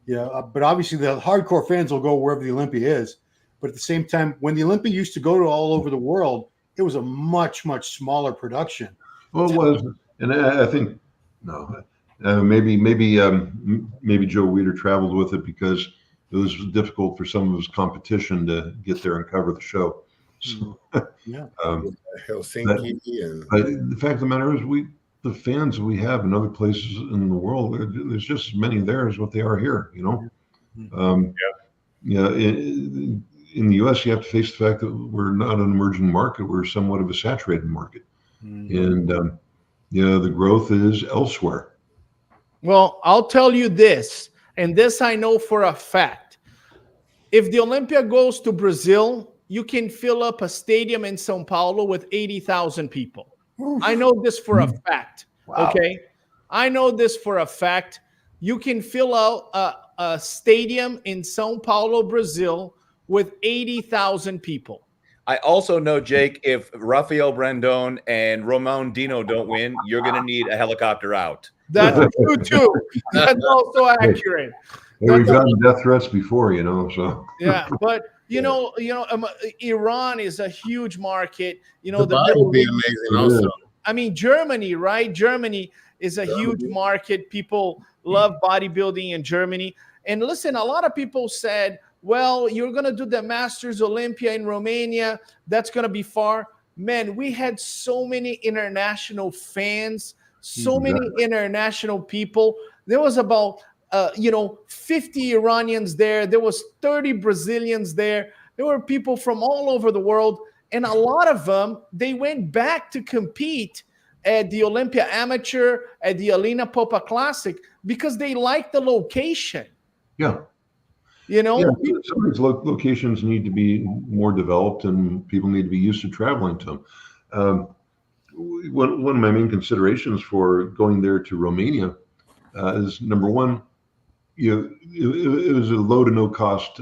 Yeah, but obviously the hardcore fans will go wherever the Olympia is. But at the same time, when the Olympia used to go to all over the world, it was a much, much smaller production. well, it was, and I think maybe Joe Weider traveled with it because it was difficult for some of his competition to get there and cover the show. So, Yeah. Helsinki but the fact of the matter is, the fans we have in other places in the world, there's just as many there as what they are here. In the U.S., you have to face the fact that we're not an emerging market; we're somewhat of a saturated market, and the growth is elsewhere. Well, I'll tell you this, and this I know for a fact. If the Olympia goes to Brazil, you can fill up a stadium in São Paulo with 80,000 people. I know this for a fact. Wow. Okay. I know this for a fact. You can fill out a stadium in São Paulo, Brazil with 80,000 people. I also know, Jake, if Rafael Brandon and Ramon Dino don't win, you're going to need a helicopter out. That's true too. That's also accurate. We've gotten death threats before, so. Yeah, but Iran is a huge market. Dubai would be amazing also. I mean, Germany, right? Germany is a huge market. People love bodybuilding in Germany. And listen, a lot of people said, well, you're going to do the Masters Olympia in Romania. That's going to be far. Man, we had so many international fans, so many international people. There was about 50 Iranians there. There was 30 Brazilians there. There were people from all over the world. And a lot of them, they went back to compete at the Olympia Amateur, at the Alina Popa Classic, because they liked the location. Yeah. Some of these locations need to be more developed, and people need to be used to traveling to them. One of my main considerations for going there to Romania is, number one, it was a low to no cost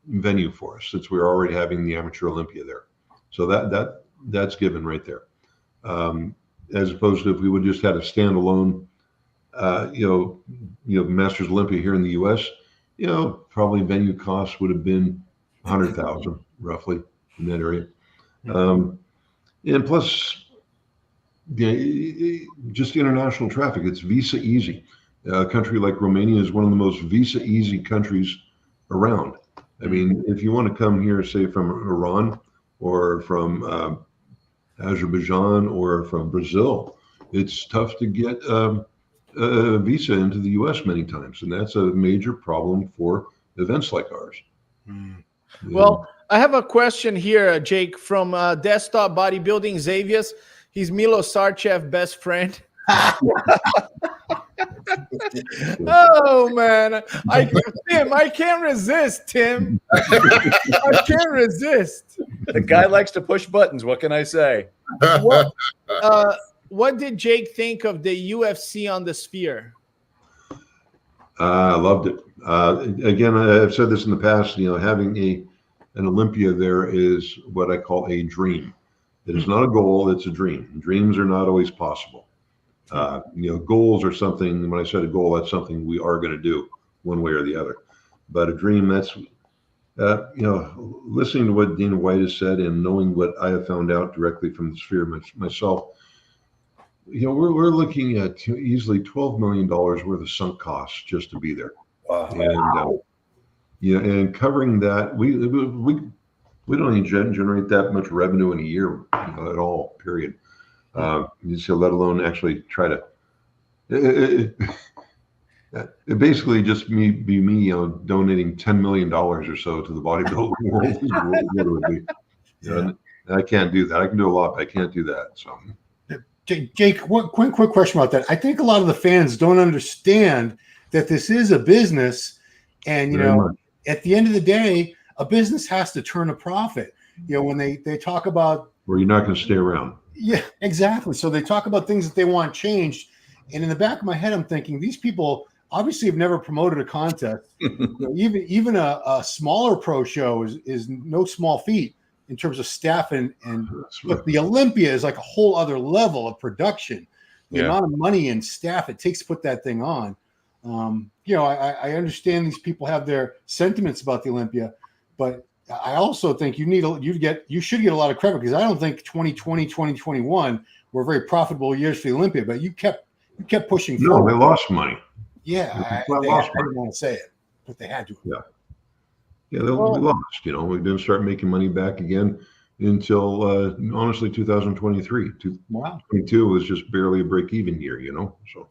venue for us, since we're already having the Amateur Olympia there. So that's given right there. As opposed to if we would just had a standalone, Masters Olympia here in the U.S., probably venue costs would have been 100,000 roughly in that area. And plus, just international traffic. It's visa easy. A country like Romania is one of the most visa easy countries around. I mean, if you want to come here, say from Iran or from Azerbaijan or from Brazil, it's tough to get a visa into the U.S. many times, and that's a major problem for events like ours. Well, I have a question here, Jake, from Desktop Bodybuilding, Xavier's. He's Milo Sarchev's best friend. Oh man, Tim, I can't resist, Tim. I can't resist. The guy likes to push buttons. What can I say? What did Jake think of the UFC on the Sphere? I loved it. Again, I've said this in the past. Having an Olympia there is what I call a dream. It is not a goal; it's a dream. Dreams are not always possible. Goals are something. When I said a goal, that's something we are going to do one way or the other. But a dream, that's listening to what Dana White has said and knowing what I have found out directly from the Sphere myself. We're looking at easily $12 million worth of sunk costs just to be there. Wow. And and covering that, we don't even generate that much revenue in a year at all. Period. Let alone actually try to. It basically just be me, donating $10 million or so to the bodybuilding world. What it would be. And I can't do that. I can do a lot, but I can't do that. So. Jake, quick question about that. I think a lot of the fans don't understand that this is a business, and at the end of the day, a business has to turn a profit. When they talk about where you're not going to stay around. Yeah, exactly. So they talk about things that they want changed, and in the back of my head, I'm thinking these people obviously have never promoted a contest. Even a smaller pro show is no small feat in terms of staff and look, the Olympia is like a whole other level of production. The amount of money and staff it takes to put that thing on. I understand these people have their sentiments about the Olympia, but I also think you should get a lot of credit, because I don't think 2020, 2021 were very profitable years for the Olympia, but you kept pushing forward. No, they lost money. Yeah, I didn't want to say it, but they had to. We lost. We didn't start making money back again until honestly 2023. 2022 was just barely a break-even year. So.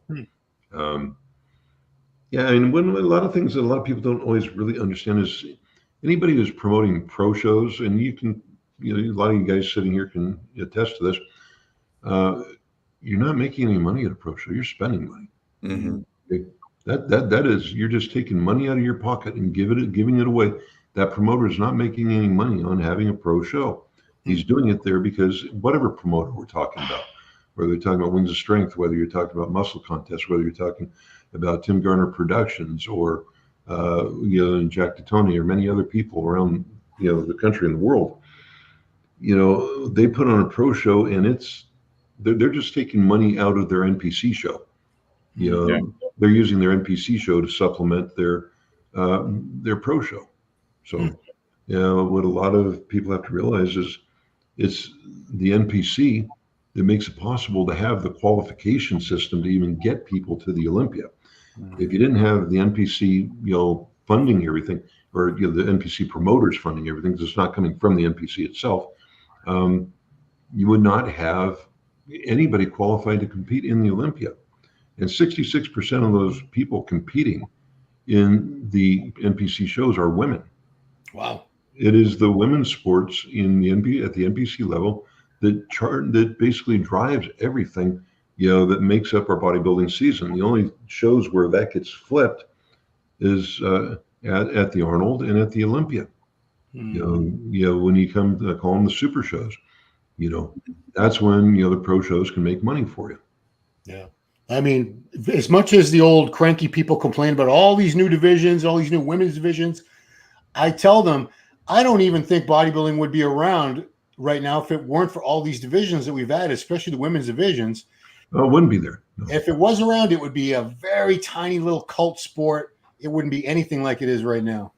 And when a lot of things that a lot of people don't always really understand is anybody who's promoting pro shows, and you can, a lot of you guys sitting here can attest to this. You're not making any money at a pro show. You're spending money. Mm-hmm. That is, you're just taking money out of your pocket and giving it away. That promoter is not making any money on having a pro show. He's doing it there because whatever promoter we're talking about, whether you're talking about Wings of Strength, whether you're talking about muscle contests, whether you're talking about Tim Garner Productions or Jack Titoni or many other people around the country and the world, they put on a pro show, and they're just taking money out of their NPC show. They're using their NPC show to supplement their pro show. So what a lot of people have to realize is it's the NPC that makes it possible to have the qualification system to even get people to the Olympia. If you didn't have the NPC, funding everything, or the NPC promoters funding everything, because it's not coming from the NPC itself, you would not have anybody qualified to compete in the Olympia. And 66% of those people competing in the NPC shows are women. Wow! It is the women's sports at the NPC level that basically drives everything. That makes up our bodybuilding season. The only shows where that gets flipped is at the Arnold and at the Olympia. When you come to call them the super shows, that's when the pro shows can make money for you. Yeah, I mean, as much as the old cranky people complain about all these new divisions, all these new women's divisions, I tell them I don't even think bodybuilding would be around right now if it weren't for all these divisions that we've added, especially the women's divisions. It wouldn't be there. No. If it was around, it would be a very tiny little cult sport. It wouldn't be anything like it is right now.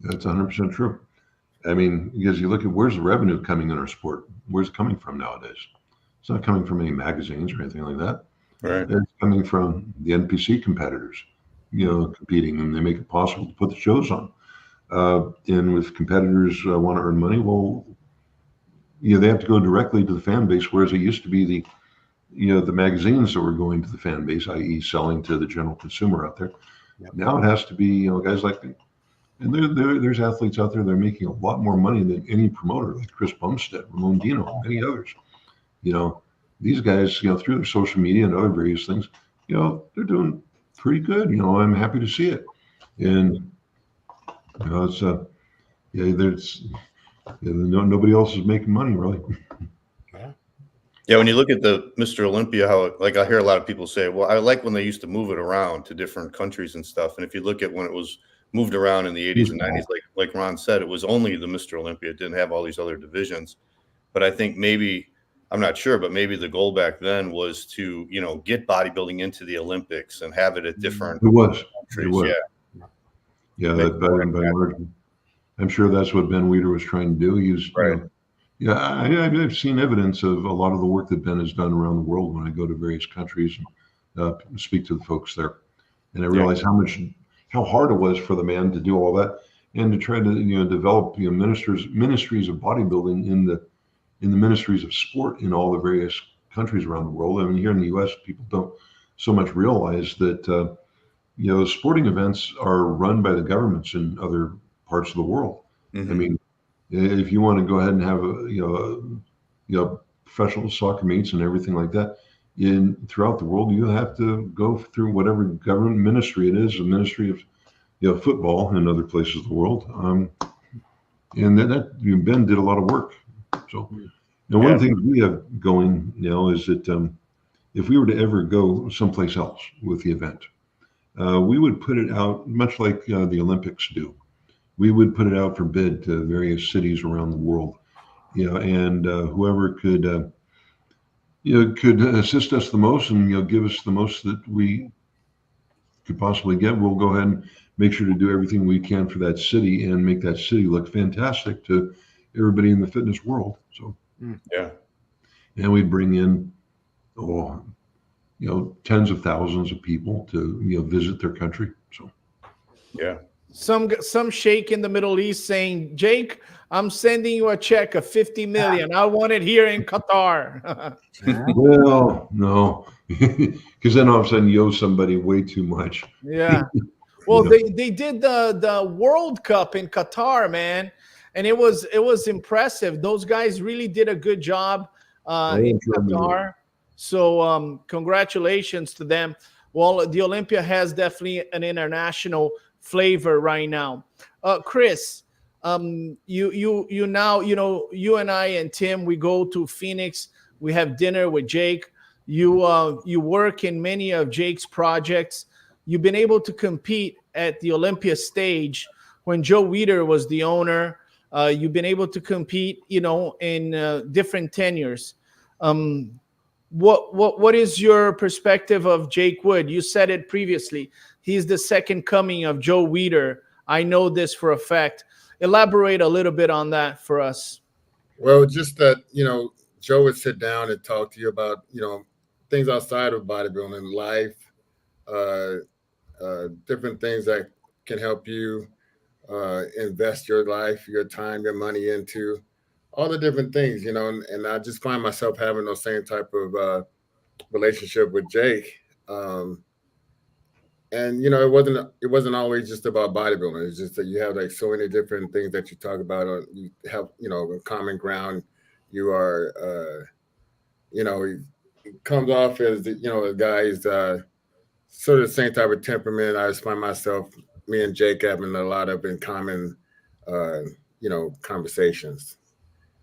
That's 100% true. I mean, because you look at where's the revenue coming in our sport? Where's it coming from nowadays? It's not coming from any magazines or anything like that. Right. It's coming from the NPC competitors, competing, and they make it possible to put the shows on. And if competitors want to earn money, well, they have to go directly to the fan base, whereas it used to be the magazines that were going to the fan base, i.e. selling to the general consumer out there. Yep. Now it has to be, guys like, and there's athletes out there that are making a lot more money than any promoter, like Chris Bumstead, Ramon Dino, many others. These guys, through their social media and other various things, they're doing pretty good. I'm happy to see it. And, it's, nobody else is making money really. Yeah, when you look at the Mr. Olympia, how I hear a lot of people say, well, I like when they used to move it around to different countries and stuff. And if you look at when it was moved around in the 80s and 90s, like Ron said, it was only the Mr. Olympia. It didn't have all these other divisions. But I think maybe, I'm not sure, but maybe the goal back then was to, get bodybuilding into the Olympics and have it at different countries. It was. Yeah. I'm sure that's what Ben Weider was trying to do. He was, right. I've seen evidence of a lot of the work that Ben has done around the world when I go to various countries and speak to the folks there. And I realize how hard it was for the man to do all that and to try to, develop, ministries of bodybuilding in the ministries of sport in all the various countries around the world. I mean, here in the U.S., people don't so much realize that, sporting events are run by the governments in other parts of the world. Mm-hmm. I mean, if you want to go ahead and have professional soccer meets and everything like that throughout the world, you have to go through whatever government ministry it is, the ministry of football in other places of the world. And that Ben did a lot of work. So one of the things we have going now is that if we were to ever go someplace else with the event, we would put it out much like the Olympics do. We would put it out for bid to various cities around the world, and whoever could assist us the most and give us the most that we could possibly get, we'll go ahead and make sure to do everything we can for that city and make that city look fantastic to everybody in the fitness world. So and we'd bring in tens of thousands of people to visit their country. So some sheikh in the Middle East saying, Jake, I'm sending you a check of 50 million. I want it here in Qatar. Well, no, because then all of a sudden you owe somebody way too much. Yeah. Well, they did the World Cup in Qatar, man, and it was impressive. Those guys really did a good job in Qatar. So congratulations to them. Well, the Olympia has definitely an international flavor right now. Chris, you now, you and I and Tim, we go to Phoenix. We have dinner with Jake. You work in many of Jake's projects. You've been able to compete at the Olympia stage when Joe Weider was the owner. You've been able to compete, in different tenures. What is your perspective of Jake Wood? You said it previously. He's the second coming of Joe Weider. I know this for a fact. Elaborate a little bit on that for us. Well, just that, Joe would sit down and talk to you about, things outside of bodybuilding, life, different things that can help you invest your life, your time, your money into all the different things, and I just find myself having those same type of relationship with Jake. And it wasn't always just about bodybuilding. It's just that you have like so many different things that you talk about. You have a common ground. You are, he comes off as a guy who's sort of the same type of temperament. I just find myself, me and Jake having a lot of in common, conversations,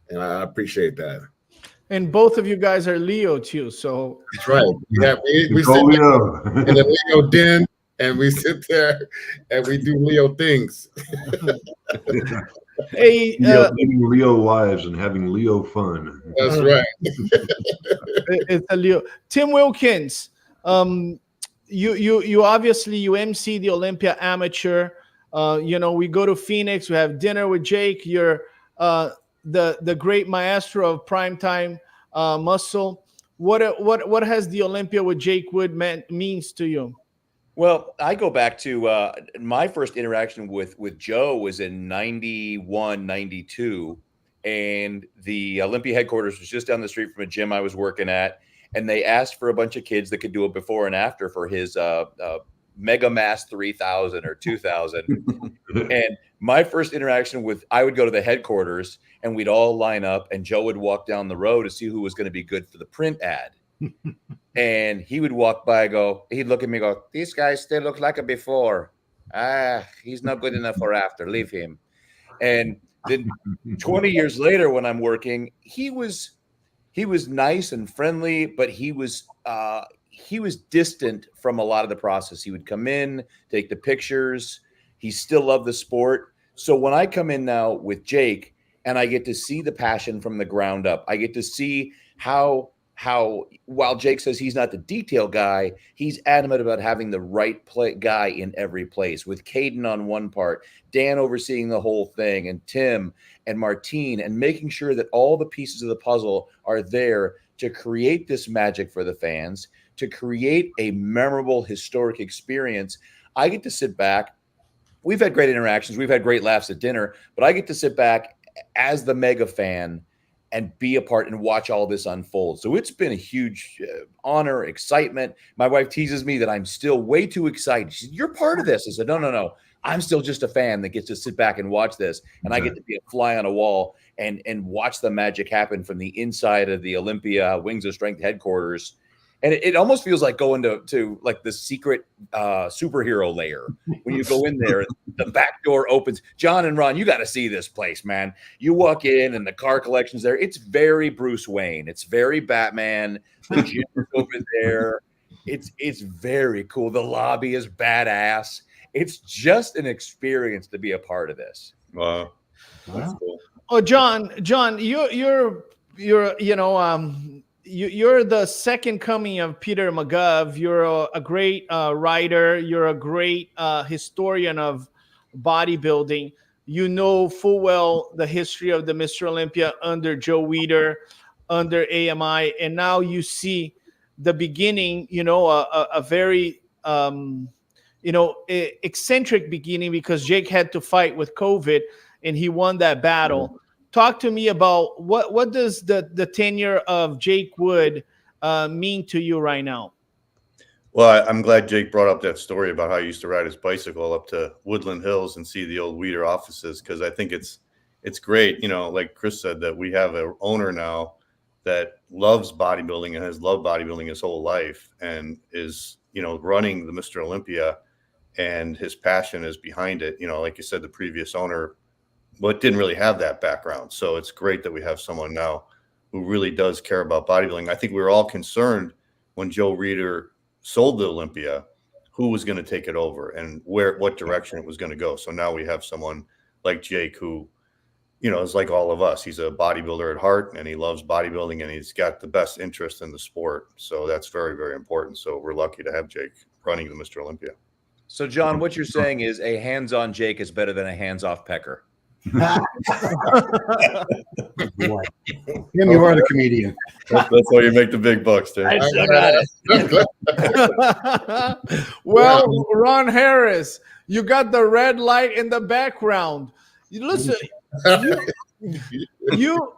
and I appreciate that. And both of you guys are Leo too, so that's right. Yeah, we sit Leo in the Leo den. And we sit there and we do Leo things. Hey, living Leo lives and having Leo fun. That's right. It's a Leo. Tim Wilkins, you obviously you MC the Olympia Amateur. We go to Phoenix. We have dinner with Jake. You're the great maestro of primetime muscle. What has the Olympia with Jake Wood means to you? Well, I go back to my first interaction with Joe was in 91, 92. and the Olympia headquarters was just down the street from a gym I was working at. And they asked for a bunch of kids that could do a before and after for his Mega Mass 3000 or 2000. And my first interaction with, I would go to the headquarters and we'd all line up and Joe would walk down the road to see who was going to be good for the print ad. And he would walk by, he'd look at me, go, "These guys still look like a before. He's not good enough for after. Leave him." And then 20 years later, when I'm working, he was nice and friendly, but he was distant from a lot of the process. He would come in, take the pictures. He still loved the sport. So when I come in now with Jake and I get to see the passion from the ground up, I get to see how while Jake says he's not the detail guy, he's adamant about having the right guy in every place, with Caden on one part, Dan overseeing the whole thing, and Tim and Martine, and making sure that all the pieces of the puzzle are there to create this magic for the fans, to create a memorable, historic experience. I get to sit back. We've had great interactions. We've had great laughs at dinner, but I get to sit back as the mega fan and be a part and watch all this unfold. So it's been a huge honor, excitement. My wife teases me that I'm still way too excited. She said, "You're part of this." I said, No. I'm still just a fan that gets to sit back and watch this. And I get to be a fly on a wall and watch the magic happen from the inside of the Olympia Wings of Strength headquarters. And it almost feels like going to like the secret superhero lair. When you go in there, the back door opens. John and Ron, you got to see this place, man. You walk in and the car collection's there. It's very Bruce Wayne. It's very Batman. The gym is over there. It's very cool. The lobby is badass. It's just an experience to be a part of this. Wow. That's cool. Oh, John, you're the second coming of Peter McGov. You're a great writer. You're a great historian of bodybuilding. You know full well the history of the Mr. Olympia under Joe Weider, under AMI, and now you see the beginning. A very eccentric beginning, because Jake had to fight with COVID, and he won that battle. Mm-hmm. Talk to me about what does the tenure of Jake Wood mean to you right now? Well, I'm glad Jake brought up that story about how he used to ride his bicycle up to Woodland Hills and see the old Weider offices, because I think it's great, like Chris said, that we have an owner now that loves bodybuilding and has loved bodybuilding his whole life and is, running the Mr. Olympia, and his passion is behind it. Like you said, the previous owner didn't really have that background. So it's great that we have someone now who really does care about bodybuilding. I think we were all concerned when Joe Weider sold the Olympia, who was going to take it over and what direction it was going to go. So now we have someone like Jake who, is like all of us. He's a bodybuilder at heart, and he loves bodybuilding, and he's got the best interest in the sport. So that's very, very important. So we're lucky to have Jake running the Mr. Olympia. So, John, what you're saying is a hands-on Jake is better than a hands-off Pecker. Tim, you are the comedian. That's how you make the big bucks, Tim. I still got it. Well, Ron Harris, you got the red light in the background. Listen, you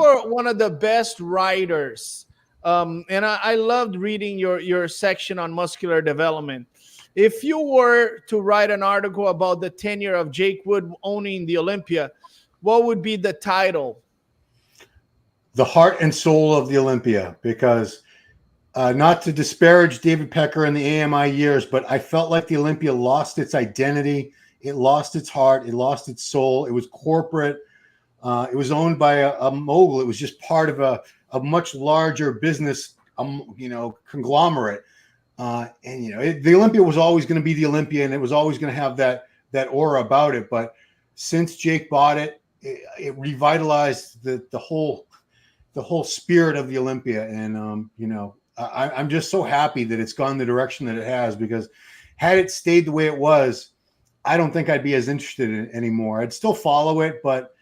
are one of the best writers, and I loved reading your section on muscular development. If you were to write an article about the tenure of Jake Wood owning the Olympia, what would be the title? The heart and soul of the Olympia, because not to disparage David Pecker and the AMI years, but I felt like the Olympia lost its identity. It lost its heart. It lost its soul. It was corporate. It was owned by a mogul. It was just part of a much larger business, conglomerate. The Olympia was always going to be the Olympia, and it was always going to have that aura about it. But since Jake bought it, it revitalized the whole spirit of the Olympia. And I'm just so happy that it's gone the direction that it has, because had it stayed the way it was, I don't think I'd be as interested in it anymore. I'd still follow it, but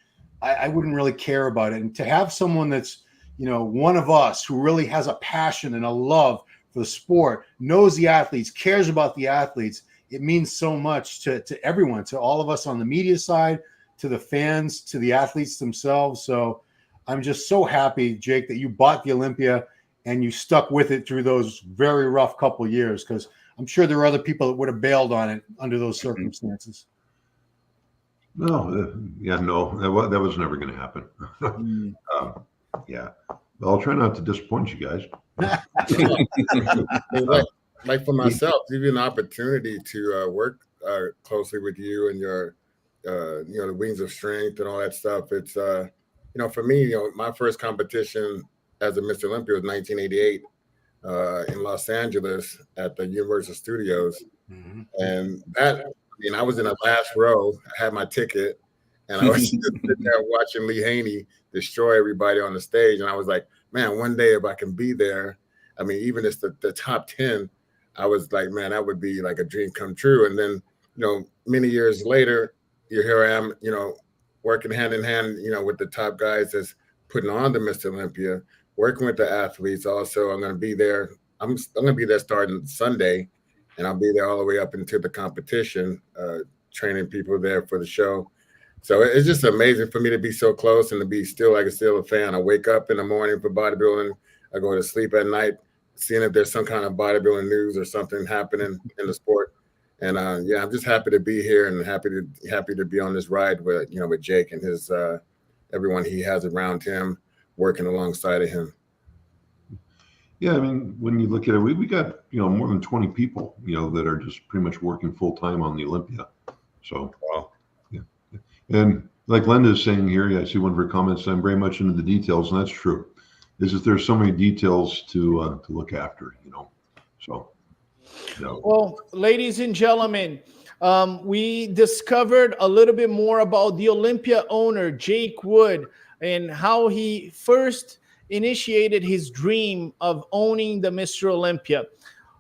I wouldn't really care about it. And to have someone that's one of us who really has a passion and a love for the sport, knows the athletes, cares about the athletes, it means so much to everyone, to all of us on the media side, to the fans, to the athletes themselves. So I'm just so happy, Jake, that you bought the Olympia and you stuck with it through those very rough couple of years, because I'm sure there are other people that would have bailed on it under those circumstances. No, yeah, no, that was never going to happen. Yeah, well, I'll try not to disappoint you guys. Like for myself, to give you an opportunity to work closely with you and your, the Wings of Strength and all that stuff. It's, for me, my first competition as a Mr. Olympia was 1988 in Los Angeles at the Universal Studios. And that, I was in the last row. I had my ticket, and I was just sitting there watching Lee Haney destroy everybody on the stage. And I was like, man, one day if I can be there, even if the top 10, I was like, man, that would be like a dream come true. And then, many years later, here I am, working hand in hand, with the top guys that's putting on the Mr. Olympia, working with the athletes. Also, I'm going to be there. I'm going to be there starting Sunday, and I'll be there all the way up into the competition, training people there for the show. So it's just amazing for me to be so close and to be still a fan. I wake up in the morning for bodybuilding. I go to sleep at night, seeing if there's some kind of bodybuilding news or something happening in the sport. And I'm just happy to be here and happy to be on this ride with with Jake and his everyone he has around him, working alongside of him. Yeah, when you look at it, we got more than 20 people that are just pretty much working full time on the Olympia. So Wow. Yeah, and like Linda is saying here, I see one of her comments. I'm very much into the details, and that's true. Is that there's so many details to look after, So. Well, ladies and gentlemen, we discovered a little bit more about the Olympia owner, Jake Wood, and how he first initiated his dream of owning the Mr. Olympia.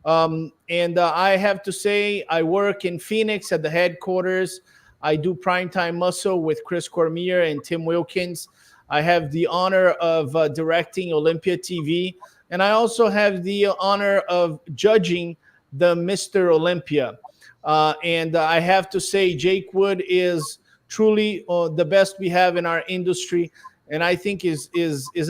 And I have to say, I work in Phoenix at the headquarters. I do Primetime Muscle with Chris Cormier and Tim Wilkins. I have the honor of directing Olympia TV, and I also have the honor of judging the Mr. Olympia. And I have to say, Jake Wood is truly the best we have in our industry. And I think is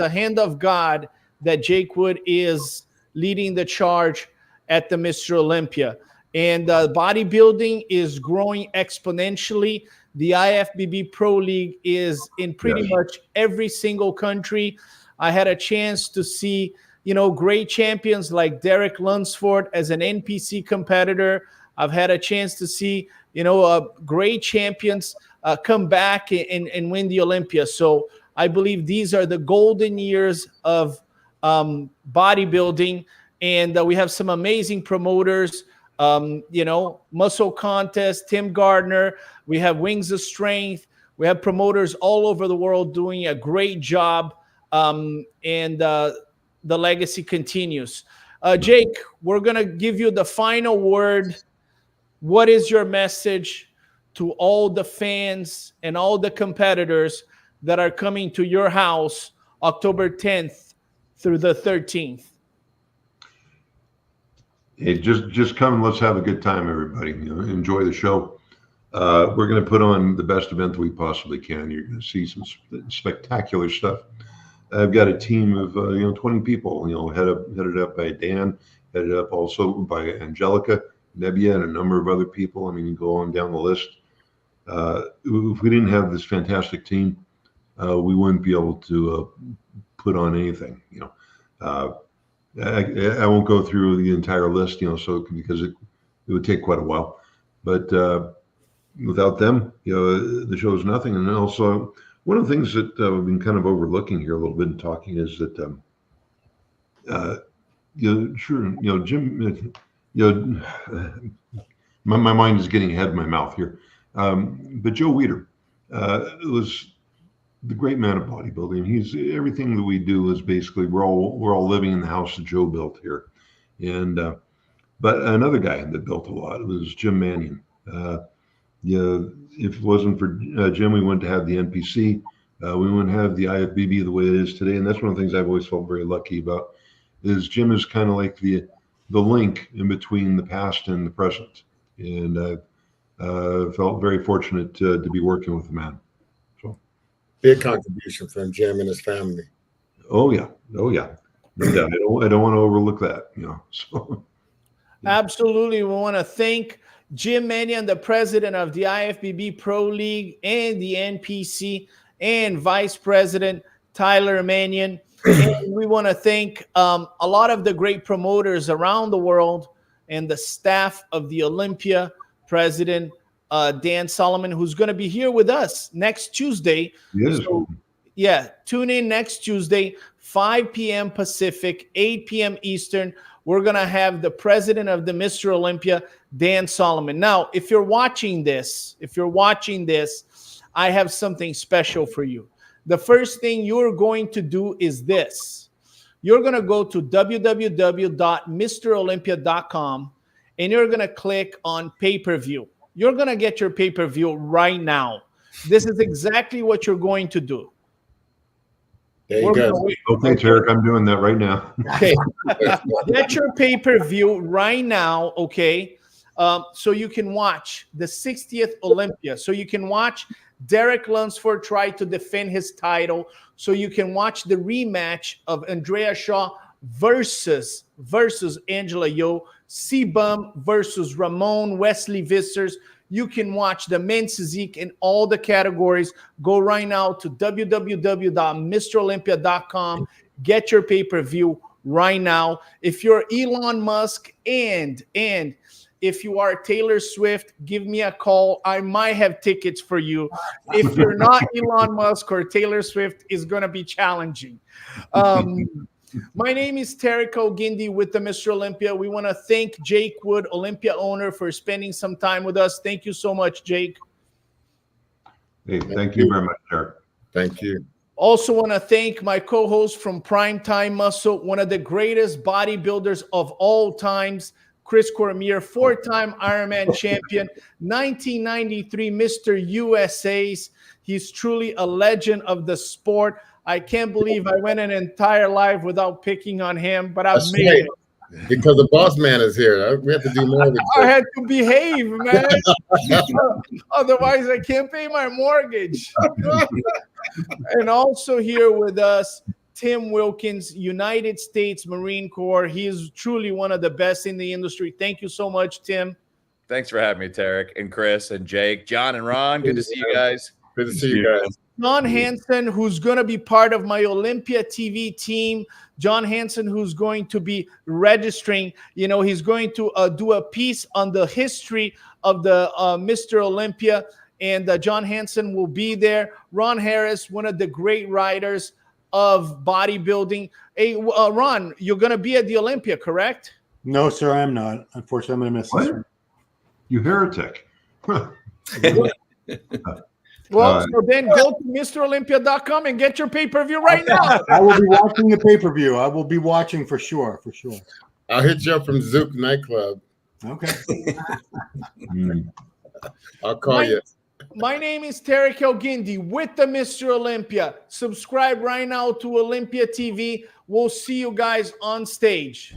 a hand of God that Jake Wood is leading the charge at the Mr. Olympia. And bodybuilding is growing exponentially. The IFBB Pro League is in pretty much every single country. I had a chance to see great champions like Derek Lunsford as an NPC competitor. I've had a chance to see, great champions come back and win the Olympia. So I believe these are the golden years of bodybuilding. And we have some amazing promoters, Muscle Contest, Tim Gardner. We have Wings of Strength. We have promoters all over the world doing a great job. The legacy continues. Jake, we're going to give you the final word. What is your message to all the fans and all the competitors that are coming to your house October 10th through the 13th? Hey, just come and let's have a good time, everybody. Enjoy the show. We're going to put on the best event that we possibly can. You're going to see some spectacular stuff. I've got a team of 20 people, headed up by Dan, headed up also by Angelica, Nebia, and a number of other people. You go on down the list. If we didn't have this fantastic team, we wouldn't be able to put on anything. I won't go through the entire list, because it would take quite a while. But without them, the show is nothing. And also, one of the things that we've been kind of overlooking here a little bit in talking is that, Jim, my mind is getting ahead of my mouth here. But Joe Weider was the great man of bodybuilding. He's everything that we do is basically we're all living in the house that Joe built here. And but another guy that built a lot was Jim Mannion. If it wasn't for Jim, we wouldn't have the NPC. We wouldn't have the IFBB the way it is today. And that's one of the things I've always felt very lucky about is Jim is kind of like the link in between the past and the present. And felt very fortunate to be working with the man. big contribution from Jim and his family. Oh yeah. No doubt. I don't want to overlook that. So. Absolutely. We want to thank Jim Mannion, the president of the IFBB Pro League and the NPC, and Vice President Tyler Mannion. And we want to thank a lot of the great promoters around the world and the staff of the Olympia, President Dan Solomon, who's going to be here with us next Tuesday. Yes. So, yeah, tune in next Tuesday, 5 p.m. Pacific, 8 p.m. Eastern. We're going to have the president of the Mr. Olympia, Dan Solomon. Now, if you're watching this, I have something special for you. The first thing you're going to do is this. You're going to go to www.mrolympia.com and you're going to click on pay-per-view. You're going to get your pay-per-view right now. This is exactly what you're going to do. There you go. Okay, Tarek, I'm doing that right now. Okay. Get your pay-per-view right now, okay? So you can watch the 60th Olympia. So you can watch Derek Lunsford try to defend his title. So you can watch the rematch of Andrea Shaw versus Angela Yo, C-Bum versus Ramon Wesley Vissers. You can watch the men's physique in all the categories. Go right now to www.mrolympia.com. Get your pay-per-view right now. If you're Elon Musk and if you are Taylor Swift, give me a call. I might have tickets for you. If you're not Elon Musk or Taylor Swift, it's going to be challenging. My name is Tarek Ogindi with the Mr. Olympia. We want to thank Jake Wood, Olympia owner, for spending some time with us. Thank you so much, Jake. Hey, thank you very much, Tarek. Thank you. Also want to thank my co-host from Primetime Muscle, one of the greatest bodybuilders of all times, Chris Cormier, 4-time Ironman champion, 1993 Mr. USA's. He's truly a legend of the sport. I can't believe I went an entire life without picking on him, but I've made it. Because the boss man is here. We have to do more. I had to behave, man. Otherwise, I can't pay my mortgage. And also here with us, Tim Wilkins, United States Marine Corps. He is truly one of the best in the industry. Thank you so much, Tim. Thanks for having me, Tarek and Chris and Jake, John and Ron. Good to see you guys. Good to see you guys. John Hansen, who's going to be part of my Olympia TV team. John Hansen, who's going to be registering. He's going to do a piece on the history of the Mr. Olympia. And John Hansen will be there. Ron Harris, one of the great writers of bodybuilding. Hey, Ron, you're going to be at the Olympia, correct? No, sir, I'm not. Unfortunately, I'm going to miss this one. You heretic. Well, so then go to MrOlympia.com and get your pay-per-view right now. I will be watching the pay-per-view. I will be watching for sure. I'll hit you up from Zook nightclub. Okay. I'll call you. My name is Tarek Ogindi with the Mr. Olympia. Subscribe right now to Olympia TV. We'll see you guys on stage.